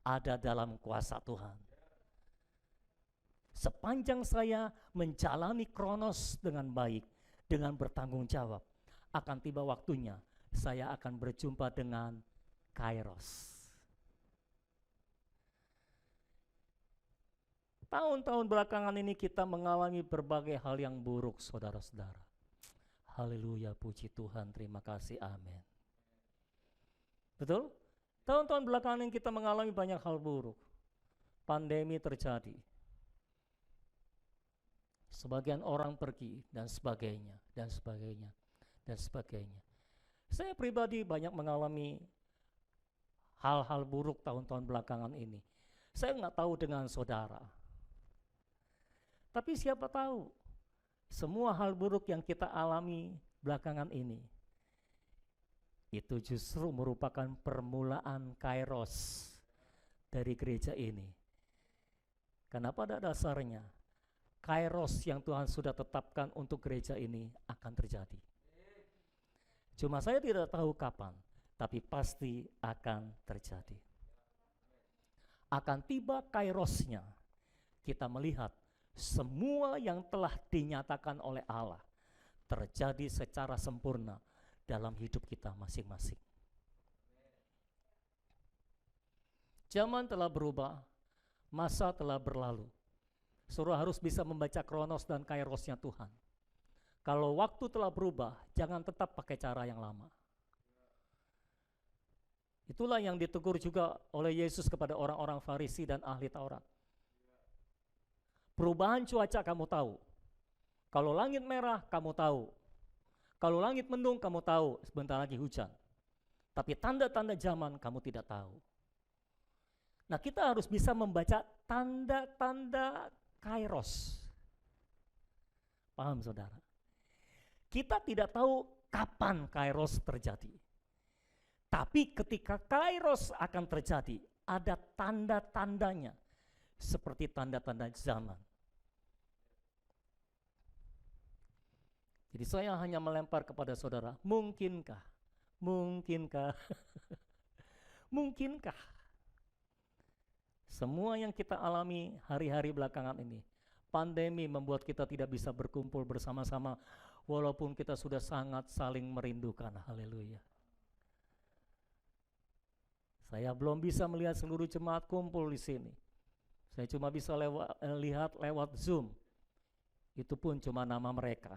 Ada dalam kuasa Tuhan. Sepanjang saya menjalani Kronos dengan baik, dengan bertanggung jawab, akan tiba waktunya saya akan berjumpa dengan Kairos. Tahun-tahun belakangan ini kita mengalami berbagai hal yang buruk, saudara-saudara. Haleluya, puji Tuhan, terima kasih, amin. Betul? Tahun-tahun belakangan ini kita mengalami banyak hal buruk. Pandemi terjadi. Sebagian orang pergi dan sebagainya, dan sebagainya, dan sebagainya. Saya pribadi banyak mengalami hal-hal buruk tahun-tahun belakangan ini. Saya nggak tahu dengan saudara. Tapi siapa tahu, semua hal buruk yang kita alami belakangan ini, itu justru merupakan permulaan Kairos dari gereja ini. Karena pada dasarnya, Kairos yang Tuhan sudah tetapkan untuk gereja ini akan terjadi. Cuma saya tidak tahu kapan, tapi pasti akan terjadi. Akan tiba Kairosnya, kita melihat semua yang telah dinyatakan oleh Allah terjadi secara sempurna dalam hidup kita masing-masing. Zaman telah berubah, masa telah berlalu. Saudara harus bisa membaca Kronos dan Kairosnya Tuhan. Kalau waktu telah berubah, jangan tetap pakai cara yang lama. Itulah yang ditegur juga oleh Yesus kepada orang-orang Farisi dan ahli Taurat. Perubahan cuaca kamu tahu. Kalau langit merah kamu tahu. Kalau langit mendung kamu tahu sebentar lagi hujan. Tapi tanda-tanda zaman kamu tidak tahu. Nah, kita harus bisa membaca tanda-tanda Kairos. Paham saudara? Kita tidak tahu kapan Kairos terjadi. Tapi ketika Kairos akan terjadi, ada tanda-tandanya. Seperti tanda-tanda zaman. Jadi saya hanya melempar kepada saudara, mungkinkah? Mungkinkah? Mungkinkah? Semua yang kita alami hari-hari belakangan ini pandemi membuat kita tidak bisa berkumpul bersama-sama, walaupun kita sudah sangat saling merindukan. Haleluya. Saya belum bisa melihat seluruh jemaat kumpul di sini. Saya cuma bisa lihat lewat Zoom. Itu pun cuma nama mereka,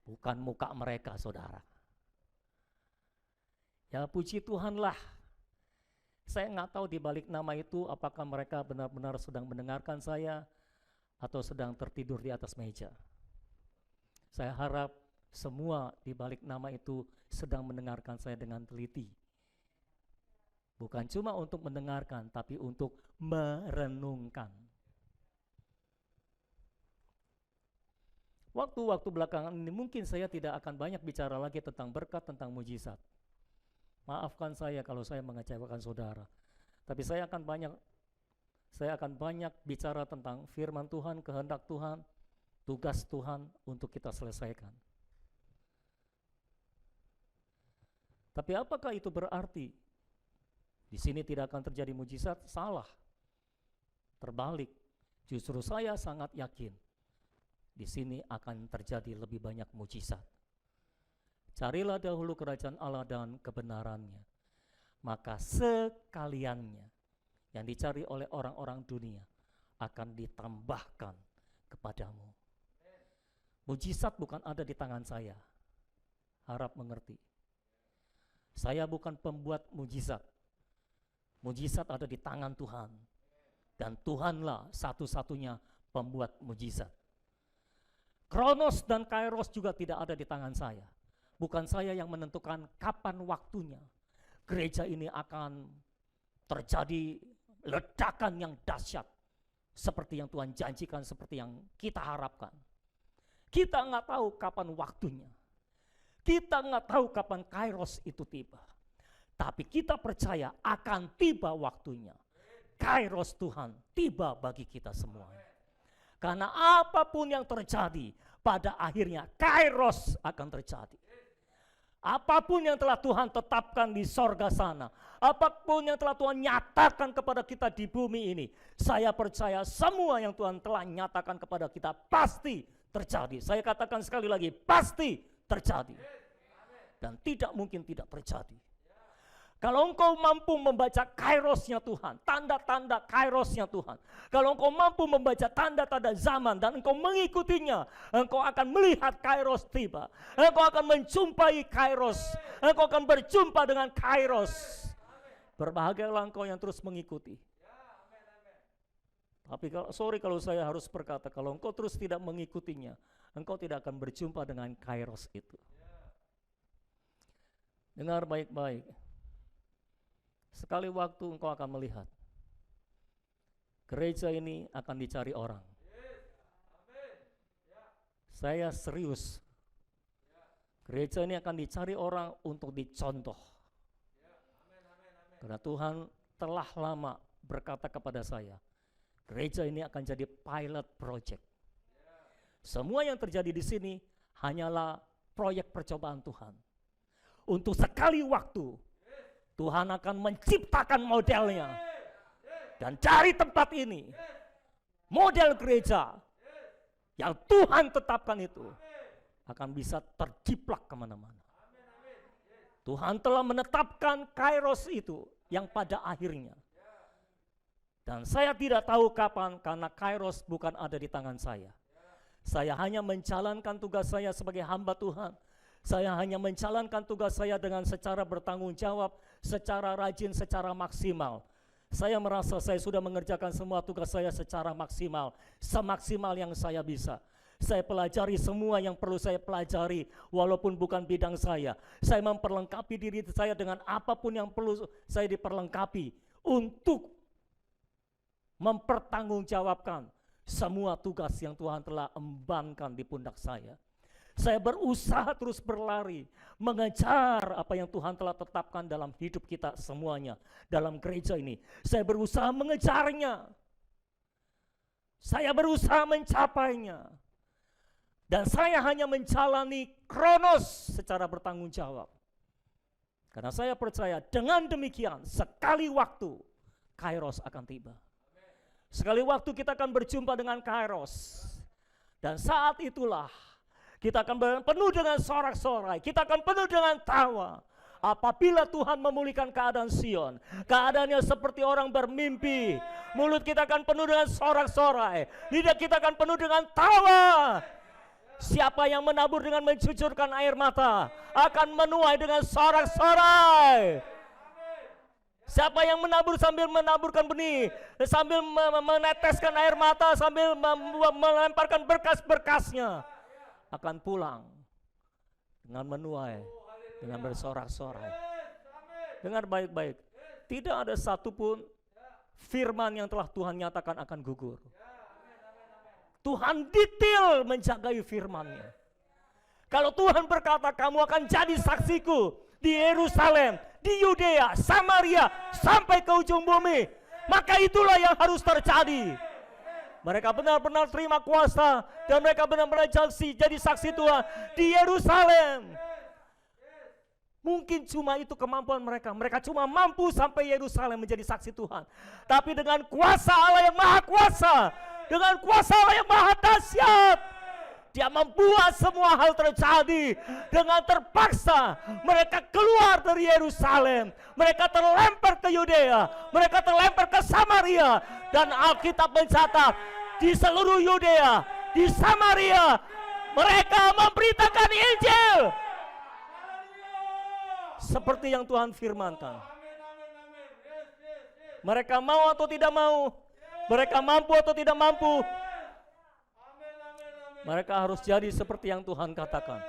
bukan muka mereka, saudara. Ya puji Tuhanlah. Saya nggak tahu di balik nama itu apakah mereka benar-benar sedang mendengarkan saya atau sedang tertidur di atas meja. Saya harap semua di balik nama itu sedang mendengarkan saya dengan teliti. Bukan cuma untuk mendengarkan, tapi untuk merenungkan. Waktu-waktu belakangan ini mungkin saya tidak akan banyak bicara lagi tentang berkat, tentang mujizat. Maafkan saya kalau saya mengecewakan saudara. Tapi saya akan banyak bicara tentang firman Tuhan, kehendak Tuhan, tugas Tuhan untuk kita selesaikan. Tapi apakah itu berarti di sini tidak akan terjadi mujizat? Salah. Terbalik. Justru saya sangat yakin di sini akan terjadi lebih banyak mujizat. Carilah dahulu kerajaan Allah dan kebenarannya, maka sekaliannya yang dicari oleh orang-orang dunia akan ditambahkan kepadamu. Mujizat bukan ada di tangan saya. Harap mengerti. Saya bukan pembuat mujizat. Mujizat ada di tangan Tuhan. Dan Tuhanlah satu-satunya pembuat mujizat. Kronos dan Kairos juga tidak ada di tangan saya. Bukan saya yang menentukan kapan waktunya gereja ini akan terjadi ledakan yang dahsyat seperti yang Tuhan janjikan, seperti yang kita harapkan. Kita nggak tahu kapan waktunya. Kita nggak tahu kapan Kairos itu tiba. Tapi kita percaya akan tiba waktunya. Kairos Tuhan tiba bagi kita semuanya. Karena apapun yang terjadi, pada akhirnya Kairos akan terjadi. Apapun yang telah Tuhan tetapkan di sorga sana, apapun yang telah Tuhan nyatakan kepada kita di bumi ini, saya percaya semua yang Tuhan telah nyatakan kepada kita pasti terjadi. Saya katakan sekali lagi, pasti terjadi. Dan tidak mungkin tidak terjadi. Kalau engkau mampu membaca kairosnya Tuhan, tanda-tanda kairosnya Tuhan. Kalau engkau mampu membaca tanda-tanda zaman dan engkau mengikutinya, engkau akan melihat kairos tiba. Engkau akan menjumpai kairos. Engkau akan berjumpa dengan kairos. Berbahagialah engkau yang terus mengikuti. Tapi kalau saya harus berkata, kalau engkau terus tidak mengikutinya, engkau tidak akan berjumpa dengan kairos itu. Dengar baik-baik. Sekali waktu engkau akan melihat gereja ini akan dicari orang. Saya serius. Gereja ini akan dicari orang untuk dicontoh. Karena Tuhan telah lama berkata kepada saya, gereja ini akan jadi pilot project. Semua yang terjadi di sini hanyalah proyek percobaan Tuhan. Untuk sekali waktu Tuhan akan menciptakan modelnya. Dan dari tempat ini, model gereja yang Tuhan tetapkan itu akan bisa terjiplak kemana-mana. Tuhan telah menetapkan kairos itu yang pada akhirnya. Dan saya tidak tahu kapan, karena kairos bukan ada di tangan saya. Saya hanya menjalankan tugas saya sebagai hamba Tuhan. Saya hanya menjalankan tugas saya dengan secara bertanggung jawab, secara rajin, secara maksimal. Saya merasa saya sudah mengerjakan semua tugas saya secara maksimal, semaksimal yang saya bisa. Saya pelajari semua yang perlu saya pelajari, walaupun bukan bidang saya. Saya memperlengkapi diri saya dengan apapun yang perlu saya diperlengkapi untuk mempertanggungjawabkan semua tugas yang Tuhan telah embankan di pundak saya. Saya berusaha terus berlari, mengejar apa yang Tuhan telah tetapkan dalam hidup kita semuanya, dalam gereja ini. Saya berusaha mengejarnya. Saya berusaha mencapainya. Dan saya hanya menjalani kronos secara bertanggung jawab. Karena saya percaya dengan demikian, sekali waktu, kairos akan tiba. Sekali waktu kita akan berjumpa dengan Kairos. Dan saat itulah kita akan penuh dengan sorak-sorai, kita akan penuh dengan tawa. Apabila Tuhan memulihkan keadaan Sion, keadaannya seperti orang bermimpi. Mulut kita akan penuh dengan sorak-sorai, lidah kita akan penuh dengan tawa. Siapa yang menabur dengan mencucurkan air mata akan menuai dengan sorak-sorai. Siapa yang menabur sambil menaburkan benih, sambil meneteskan air mata, sambil melemparkan berkas-berkasnya, akan pulang dengan menuai, dengan bersorak-sorai. Dengar baik-baik, tidak ada satupun firman yang telah Tuhan nyatakan akan gugur. Tuhan detail menjagai firman-Nya. Kalau Tuhan berkata, kamu akan jadi saksiku di Yerusalem, di Yudea, Samaria, sampai ke ujung bumi, maka itulah yang harus terjadi. Mereka benar-benar terima kuasa dan mereka benar-benar jadi saksi Tuhan di Yerusalem. Mungkin cuma itu kemampuan mereka. Mereka cuma mampu sampai Yerusalem menjadi saksi Tuhan. Tapi dengan kuasa Allah yang maha kuasa, dengan kuasa Allah yang maha dahsyat, Dia membuat semua hal terjadi. Dengan terpaksa mereka keluar dari Yerusalem, mereka terlempar ke Yudea, mereka terlempar ke Samaria. Dan Alkitab mencatat di seluruh Yudea, di Samaria, mereka memberitakan Injil seperti yang Tuhan firmankan. Mereka mau atau tidak mau, mereka mampu atau tidak mampu, mereka harus jadi seperti yang Tuhan katakan.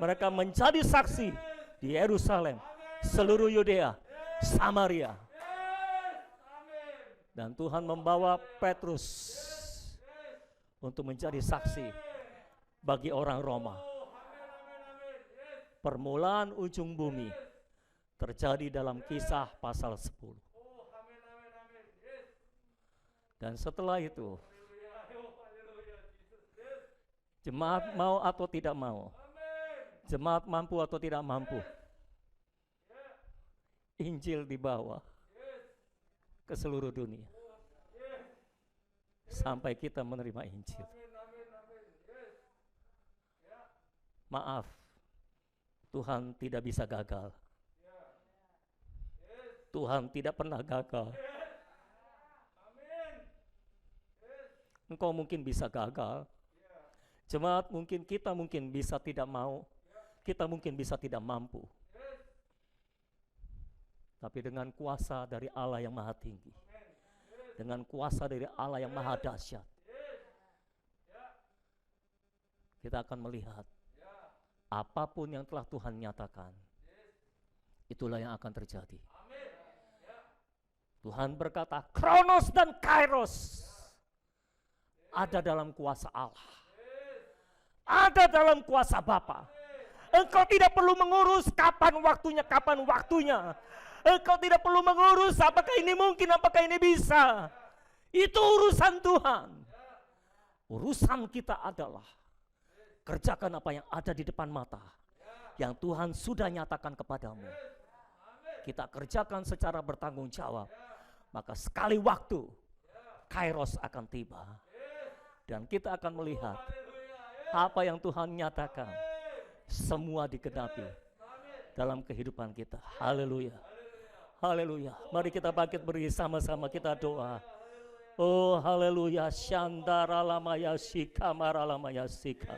Mereka menjadi saksi di Yerusalem, seluruh Yudea, Samaria. Dan Tuhan membawa Petrus untuk menjadi saksi bagi orang Roma. Permulaan ujung bumi terjadi dalam Kisah pasal 10. Dan setelah itu, jemaat mau atau tidak mau, jemaat mampu atau tidak mampu, Injil dibawa ke seluruh dunia sampai kita menerima Injil. Maaf, Tuhan tidak bisa gagal. Tuhan tidak pernah gagal. Engkau mungkin bisa gagal, jemaat mungkin, kita mungkin bisa tidak mau, kita mungkin bisa tidak mampu. Tapi dengan kuasa dari Allah yang maha tinggi, dengan kuasa dari Allah yang maha dahsyat, kita akan melihat apapun yang telah Tuhan nyatakan, itulah yang akan terjadi. Tuhan berkata, Kronos dan Kairos ada dalam kuasa Allah, ada dalam kuasa Bapa. Engkau tidak perlu mengurus kapan waktunya. Engkau tidak perlu mengurus apakah ini mungkin, apakah ini bisa. Itu urusan Tuhan. Urusan kita adalah kerjakan apa yang ada di depan mata, yang Tuhan sudah nyatakan kepadamu. Kita kerjakan secara bertanggung jawab, maka sekali waktu Kairos akan tiba. Dan kita akan melihat apa yang Tuhan nyatakan semua digenapi dalam kehidupan kita. Haleluya. Haleluya. Mari kita bangkit berdiri sama-sama, kita doa. Oh haleluya. Shandara lamaya shika maralamaya shika.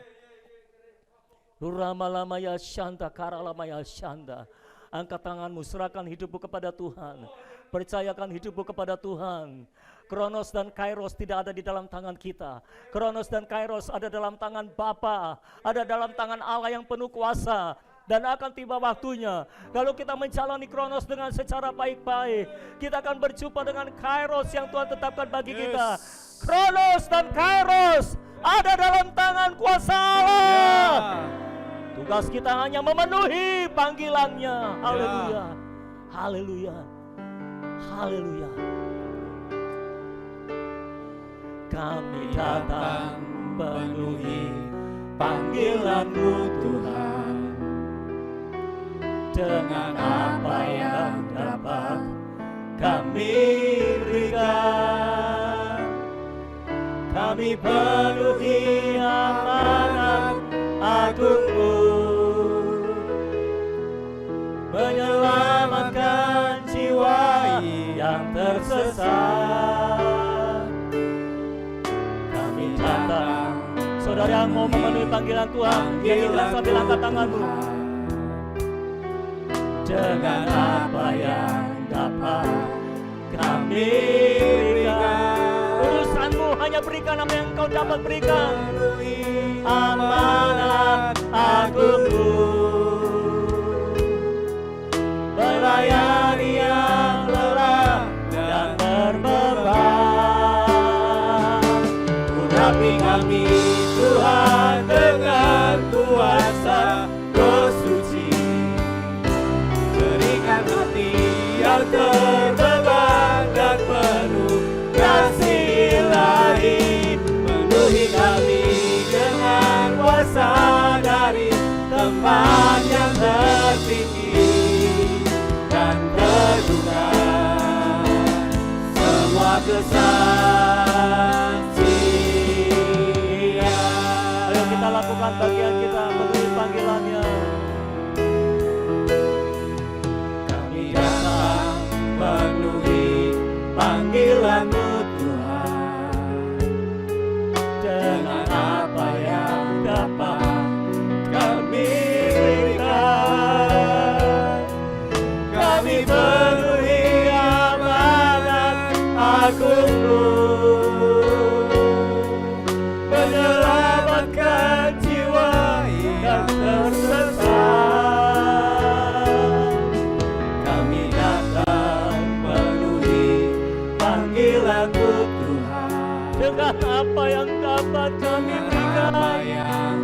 Ruramalama ya shanda karalamaya shanda. Angkat tanganmu, serahkan hidupmu kepada Tuhan. Percayakan hidupmu kepada Tuhan. Kronos dan Kairos tidak ada di dalam tangan kita. Kronos dan Kairos ada dalam tangan Bapa, ada dalam tangan Allah yang penuh kuasa. Dan akan tiba waktunya, kalau kita menjalani Kronos dengan secara baik-baik, kita akan berjumpa dengan Kairos yang Tuhan tetapkan bagi kita. Kronos dan Kairos ada dalam tangan kuasa Allah. Tugas kita hanya memenuhi panggilannya. Haleluya. Haleluya. Haleluya. Kami datang penuhi panggilan-Mu Tuhan, dengan apa yang dapat kami berikan. kami penuhi amanat agungmu, menyelamatkan jiwa yang tersesat. Kami datang, saudara yang mau memenuhi panggilan Tuhan, nyanyilah sambil angkat tanganmu. Dengan apa yang dapat kami berikan, urusanmu hanya berikan apa yang kau dapat berikan. Amanat agungmu, melayani yang lelah dan berbeban. Urapi kami Tuhan dengan kuasa Roh Suci, berikan hati yang terbeban dan penuh kasih ilahi. Penuhi kami dengan kuasa dari tempat yang tertinggi, dan teguhkan semua kesaksian. Ayo kita lakukan bagian kita memenuhi panggilannya. Kami datang memenuhi panggilanmu Tuhan, dengan apa yang dapat kami berikan. Kami penuhi amanat agungmu, menyelamatkan jiwa yang tersesat. Kami datang penuhi panggilanmu Tuhan, dengan apa yang dapat kami berikan.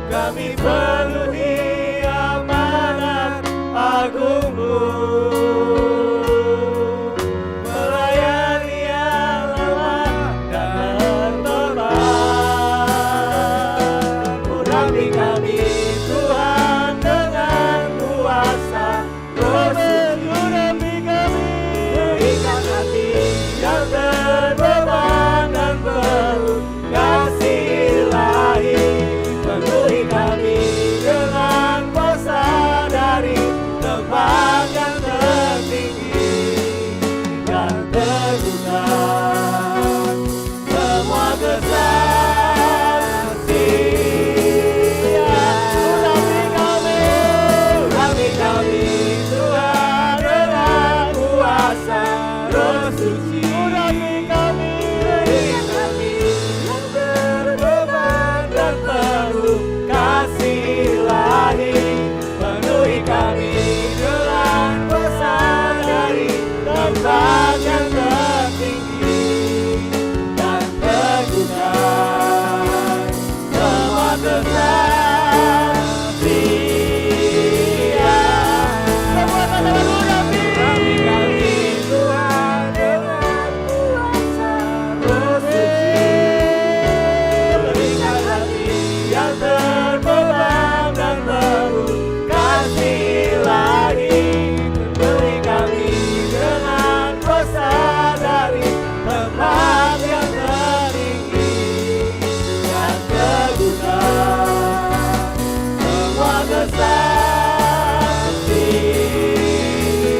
Kami penuhi amanat agungmu, melayani yang lelah dan berbeban. Urapi kami Tuhan dengan kuasa Roh Suci, urapi kami, berikan hati yang terbeban dan penuh kasih ilahi. Penuhi kami dengan kuasa dari tempat yang tertinggi, dan teguhkan semua kesaksian. Urapi kami Tuhan dengan kuasa Roh Suci, urapi kami, berikan kami yang terbeban dan penuh kasih ilahi. Penuhi kami dengan kuasa dari tempat yang tertinggi, dan teguhkan semua kesaksian. Semua katakan urapi kami Tuhan dengan kuasa Roh Suci, berikan hati yang terbeban dan penuh kasih ilahi. Penuhi kami dengan kuasa dari tempat yang tertinggi, dan teguhkan semua kesaksian.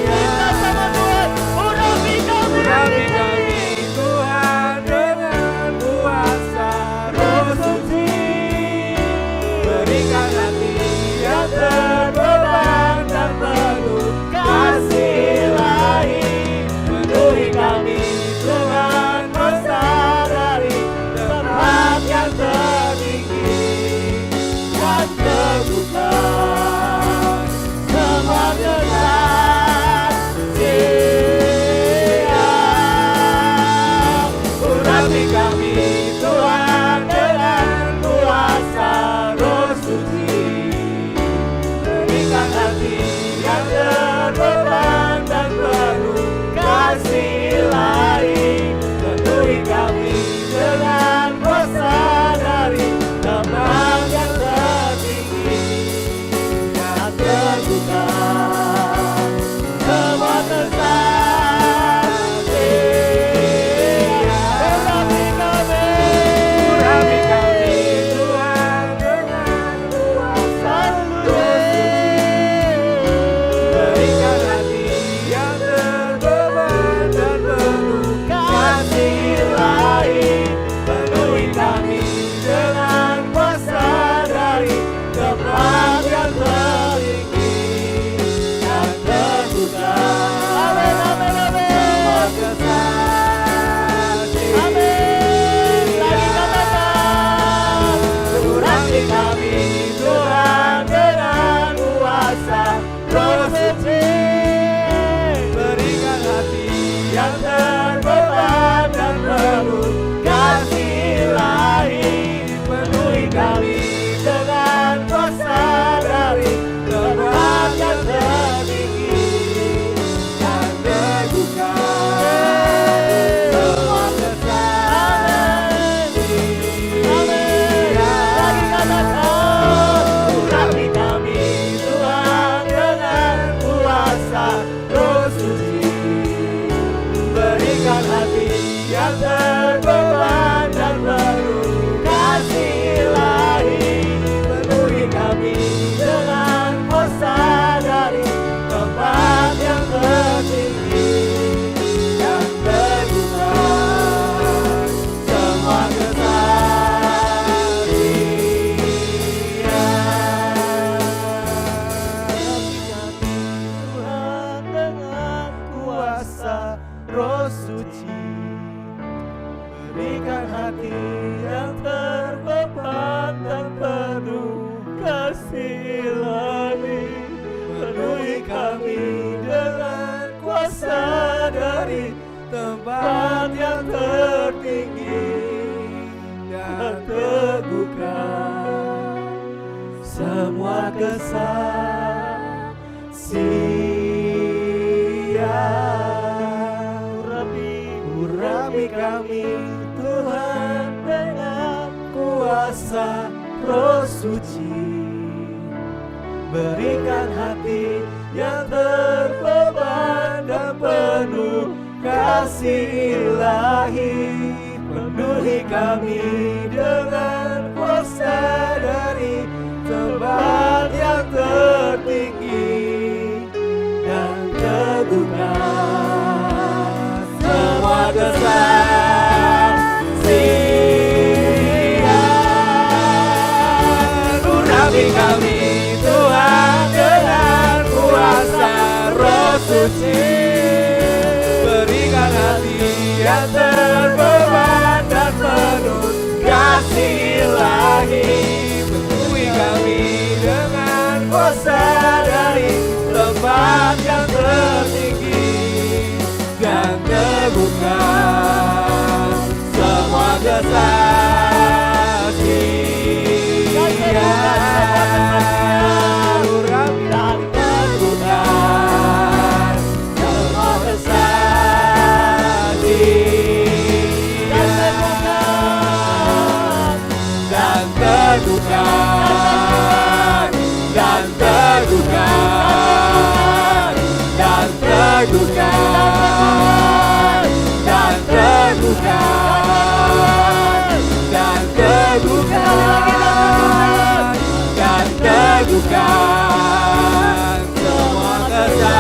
Kita sama Tuhan, urapi kami Tuhan dengan kuasa Roh Suci, berikan hati yang terbeban dan penuh kasih ilahi. Penuhi kami dengan kuasa dari tempat yang tertinggi, dan teguhkan semua kesaksian. Urapi kami Tuhan dengan kuasa Roh Suci, berikan hati yang terbeban dan penuh kasih ilahi. Penuhi kami dengan kuasa dari tempat yang tertinggi, dan teguhkan semua kesaksian. yang terbeban dan penuh kasih ilahi, penuhi kami dengan kuasa dari tempat yang tertinggi, yang teguhkan semua kesatria. Tuhan dengan kuasa Roh Suci, berikan hati yang terbeban dan penuh kasih ilahi, penuhi kami dengan kuasa dari tempat yang tertinggi, dan teguhkan semua kesaksian. Urapi kami Tuhan dengan kuasa Roh Suci, berikan hati yang terbeban dan penuh kasih ilahi, penuhi kami dengan kuasa dari tempat yang tertinggi, dan teguhkan semua kesaksian. Urapi kami Tuhan dengan kuasa Roh Suci, berikan hati yang terbeban dan penuh kasih ilahi, penuhi kami dengan kuasa dari tempat yang tertinggi, dan teguhkan semua kesaksian. Urapi dan teguhkan semua kesaksian, dan teguhkan, dan teguhkan, dan teguhkan, dan teguhkan, dan teguhkan, dan teguhkan semua kesaksian.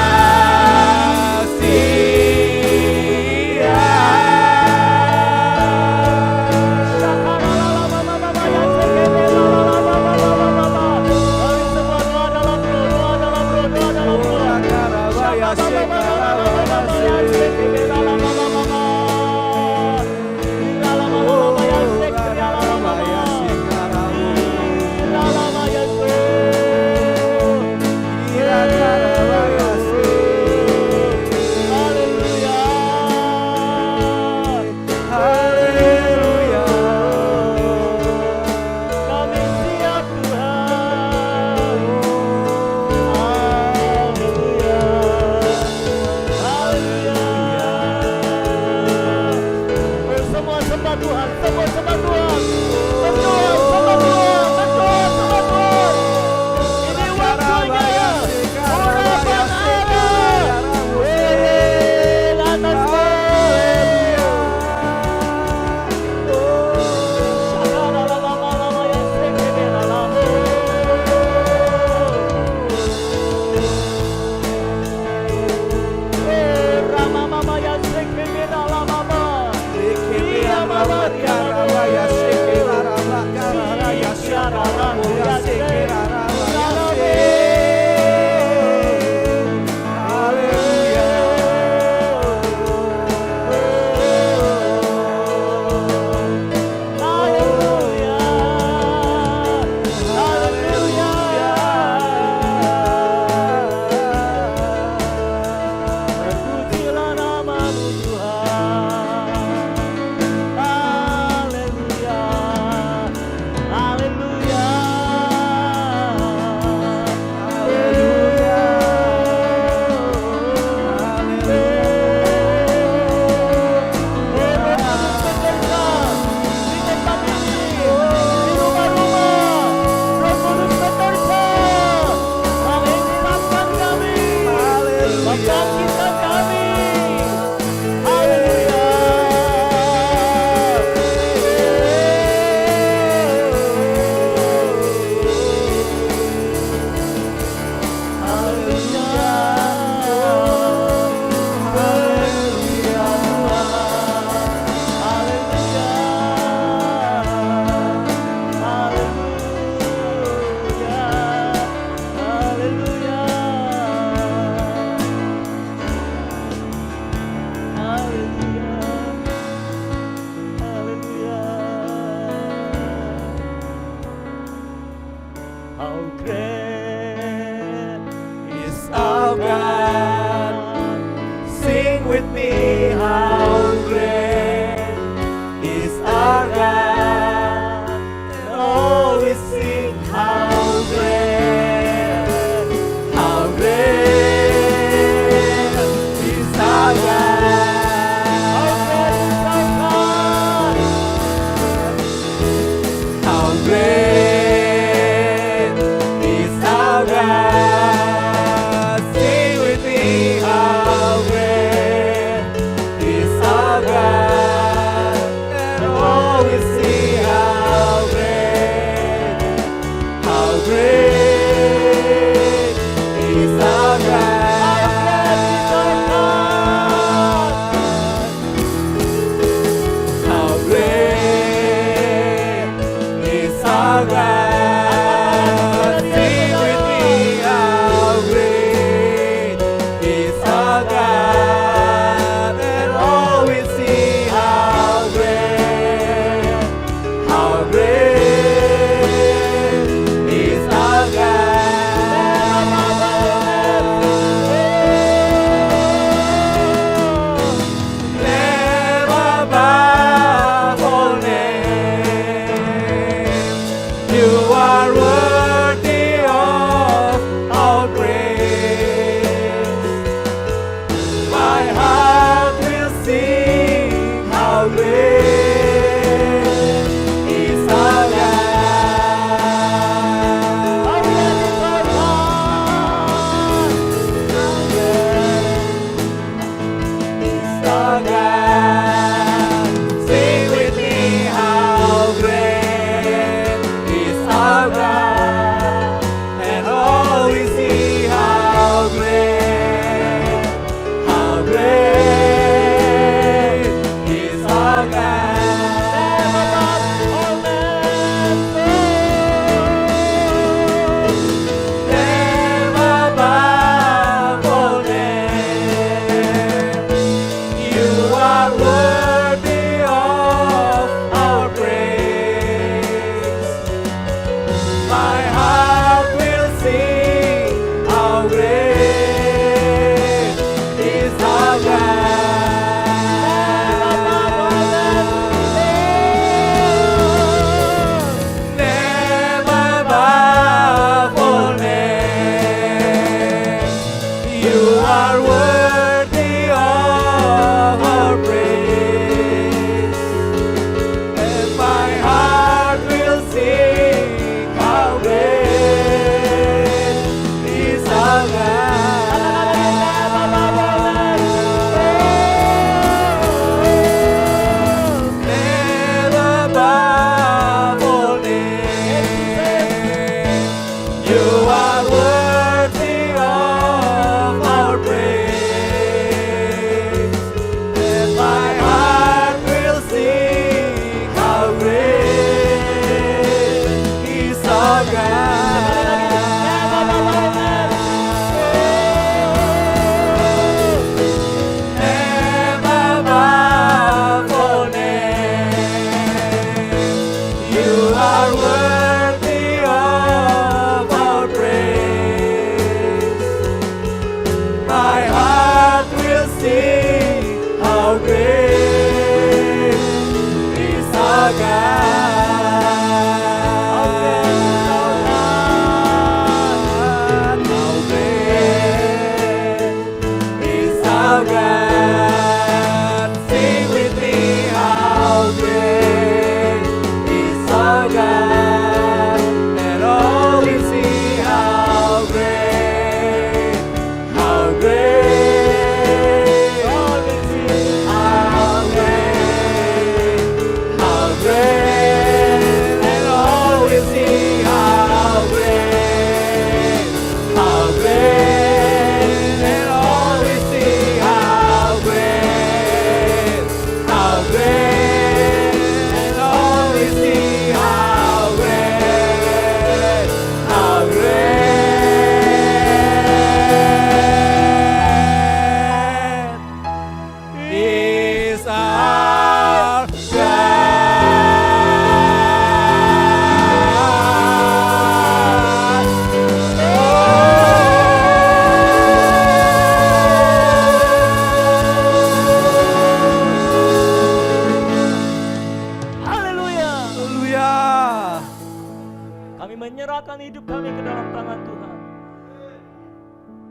menyerahkan hidup kami ke dalam tangan Tuhan.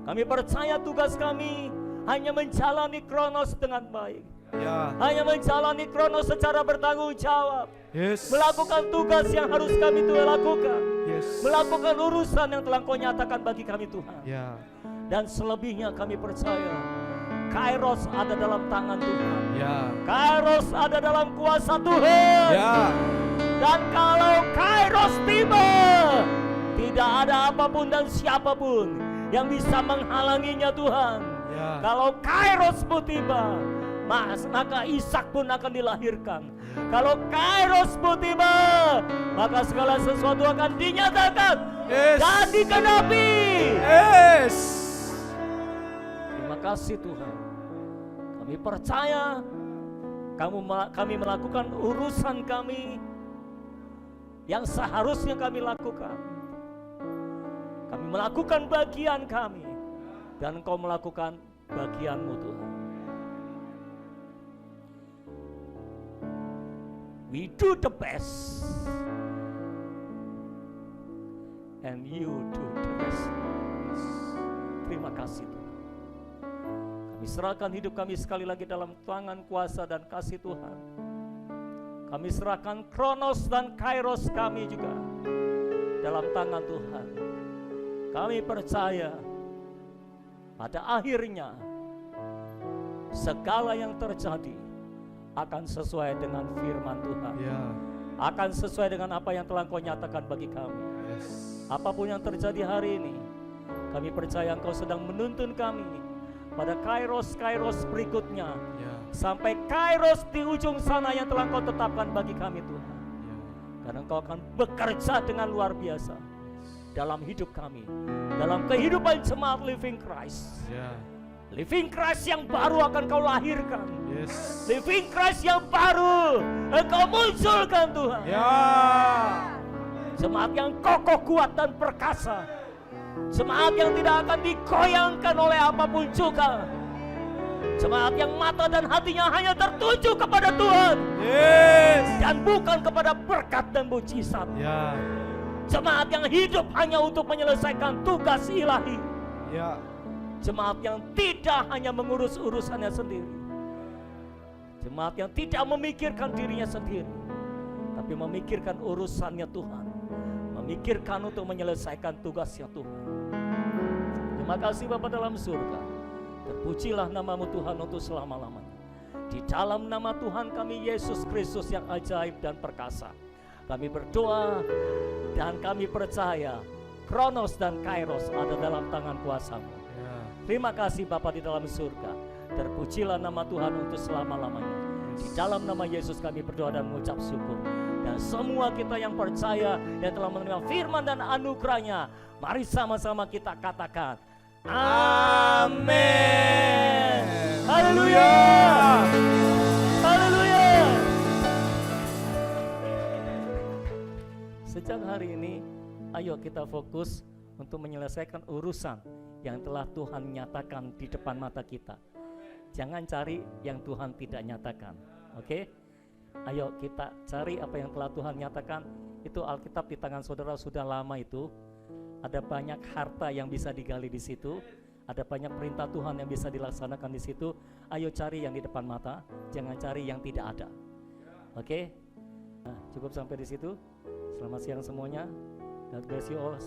Kami percaya tugas kami hanya menjalani Kronos dengan baik. Ya. Hanya menjalani Kronos secara bertanggung jawab. Yes. Melakukan tugas yang harus kami Tuhan lakukan. Yes. Melakukan urusan yang telah Kau nyatakan bagi kami Tuhan. Ya. Dan selebihnya kami percaya Kairos ada dalam tangan Tuhan. Ya. Kairos ada dalam kuasa Tuhan. Ya. Dan kalau Kairos tiba, tidak ada apapun dan siapapun yang bisa menghalanginya Tuhan. Ya. Kalau Kairosmu tiba, maka Ishak pun akan dilahirkan. Kalau Kairosmu tiba, maka segala sesuatu akan dinyatakan dan digenapi. Yes. Terima kasih Tuhan. Kami percaya kami melakukan urusan kami yang seharusnya kami lakukan. Kami melakukan bagian kami dan Engkau melakukan bagian-Mu Tuhan. We do the best and you do the rest. Terima kasih Tuhan. Kami serahkan hidup kami sekali lagi dalam tangan kuasa dan kasih Tuhan. Kami serahkan Kronos dan Kairos kami juga dalam tangan Tuhan. Kami percaya pada akhirnya segala yang terjadi akan sesuai dengan firman Tuhan. Ya. Akan sesuai dengan apa yang telah Kau nyatakan bagi kami. Yes. Apapun yang terjadi hari ini, kami percaya Engkau sedang menuntun kami pada Kairos berikutnya. Ya. sampai kairos di ujung sana yang telah Kau tetapkan bagi kami Tuhan. Karena Engkau akan bekerja dengan luar biasa dalam hidup kami, dalam kehidupan jemaat Living Christ. Living Christ yang baru akan Kau lahirkan. Living Christ yang baru Engkau munculkan Tuhan. Jemaat yang kokoh, kuat dan perkasa. Jemaat yang tidak akan digoyangkan oleh apapun juga. Jemaat yang mata dan hatinya hanya tertuju kepada Tuhan, dan bukan kepada berkat dan mujizat. Jemaat yang hidup hanya untuk menyelesaikan tugas ilahi. Jemaat yang tidak hanya mengurus urusannya sendiri. Jemaat yang tidak memikirkan dirinya sendiri, tapi memikirkan urusannya Tuhan, memikirkan untuk menyelesaikan tugasnya Tuhan. Terima kasih Bapa dalam surga. Terpujilah namamu Tuhan untuk selama-lamanya. Di dalam nama Tuhan kami Yesus Kristus yang ajaib dan perkasa, kami berdoa dan kami percaya Kronos dan Kairos ada dalam tangan kuasa-Mu. Terima kasih Bapa di dalam surga. Terpujilah nama Tuhan untuk selama-lamanya. Di dalam nama Yesus kami berdoa dan mengucap syukur. Dan semua kita yang percaya yang telah menerima firman dan anugerahnya, mari sama-sama kita katakan amin. Haleluya. Haleluya. Sejak hari ini, ayo kita fokus untuk menyelesaikan urusan yang telah Tuhan nyatakan di depan mata kita. Jangan cari yang Tuhan tidak nyatakan. Oke? Ayo kita cari apa yang telah Tuhan nyatakan. Itu Alkitab di tangan saudara sudah lama itu. Ada banyak harta yang bisa digali di situ. Ada banyak perintah Tuhan yang bisa dilaksanakan di situ. Ayo cari yang di depan mata, jangan cari yang tidak ada. Oke? Nah, cukup sampai di situ. Selamat siang semuanya. God bless you all.